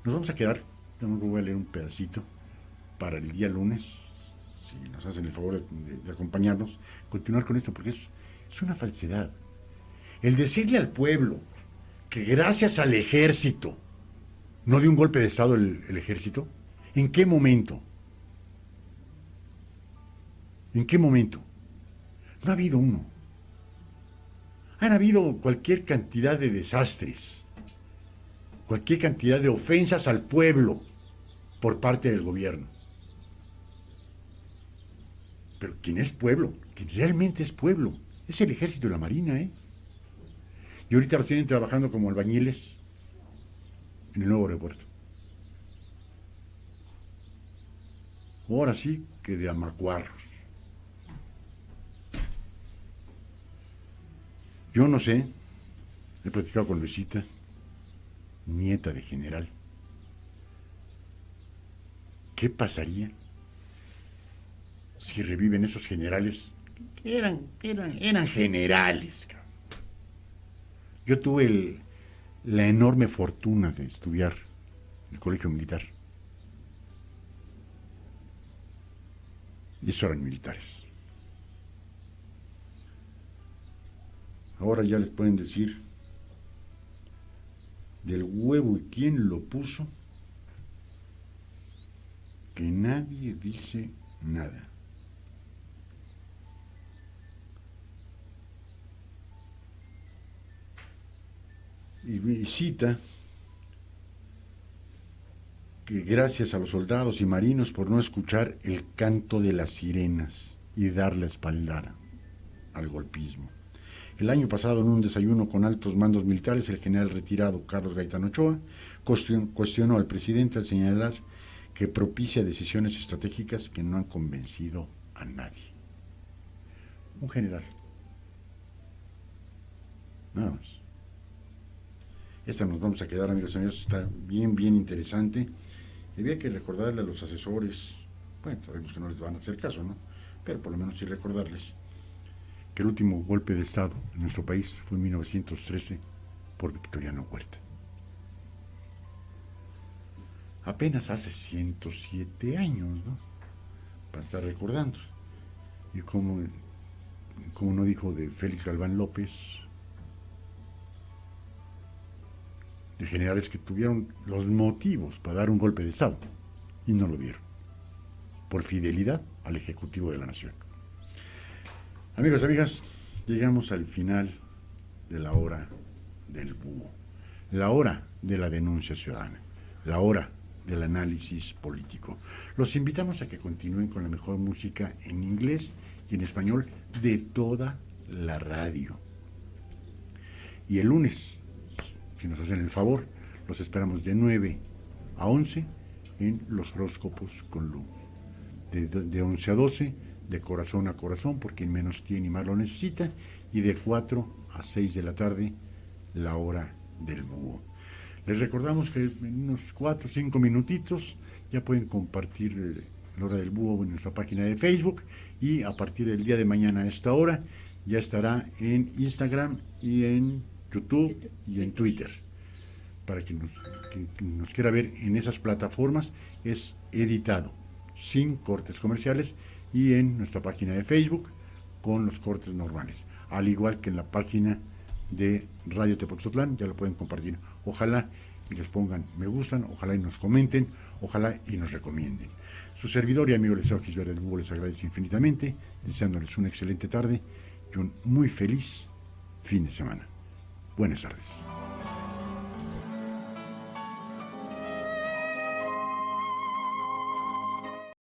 Nos vamos a quedar, yo voy a leer un pedacito para el día lunes, si nos hacen el favor de acompañarnos, continuar con esto, porque es una falsedad. El decirle al pueblo que gracias al ejército no dio un golpe de Estado el ejército, ¿en qué momento? ¿En qué momento? No ha habido uno. Han habido cualquier cantidad de desastres, cualquier cantidad de ofensas al pueblo por parte del gobierno. Pero ¿quién es pueblo? ¿Quién realmente es pueblo? Es el ejército y la marina, ¿eh? Y ahorita los tienen trabajando como albañiles en el nuevo aeropuerto. Ahora sí que de amacuarros. Yo no sé, he platicado con Luisita, nieta de general. ¿Qué pasaría si reviven esos generales que eran generales, cabrón? Yo tuve la enorme fortuna de estudiar en el colegio militar. Y eso eran militares. Ahora ya les pueden decir del huevo y quién lo puso, que nadie dice nada. Y cita que gracias a los soldados y marinos por no escuchar el canto de las sirenas y dar la espalda al golpismo. El año pasado, en un desayuno con altos mandos militares, el general retirado Carlos Gaitán Ochoa cuestionó al presidente al señalar que propicia decisiones estratégicas que no han convencido a nadie. Un general. Nada más. Esta nos vamos a quedar, amigos y amigas, está bien interesante. Y había que recordarle a los asesores, bueno, sabemos que no les van a hacer caso, ¿no? Pero por lo menos sí recordarles que el último golpe de Estado en nuestro país fue en 1913 por Victoriano Huerta. Apenas hace 107 años, ¿no? Para estar recordando. Y como no dijo de Félix Galván López, de generales que tuvieron los motivos para dar un golpe de Estado y no lo dieron, por fidelidad al Ejecutivo de la Nación. Amigos y amigas, llegamos al final de la hora del búho, la hora de la denuncia ciudadana, la hora del análisis político. Los invitamos a que continúen con la mejor música en inglés y en español de toda la radio. Y el lunes, si nos hacen el favor, los esperamos de 9 a 11 en los horóscopos con Lu. De 11 a 12, de corazón a corazón, por quien menos tiene y más lo necesita, y de 4 a 6 de la tarde, la hora del búho. Les recordamos que en unos 4 o 5 minutitos ya pueden compartir la hora del búho en nuestra página de Facebook, y a partir del día de mañana a esta hora ya estará en Instagram y en YouTube y en Twitter. Para quien nos quiera ver en esas plataformas, es editado, sin cortes comerciales, y en nuestra página de Facebook con los cortes normales, al igual que en la página de Radio Tepoztlán, ya lo pueden compartir. Ojalá y les pongan me gustan, ojalá y nos comenten, ojalá y nos recomienden. Su servidor y amigo Eliseo Gisbert el Búho les agradece infinitamente, deseándoles una excelente tarde y un muy feliz fin de semana. Buenas tardes.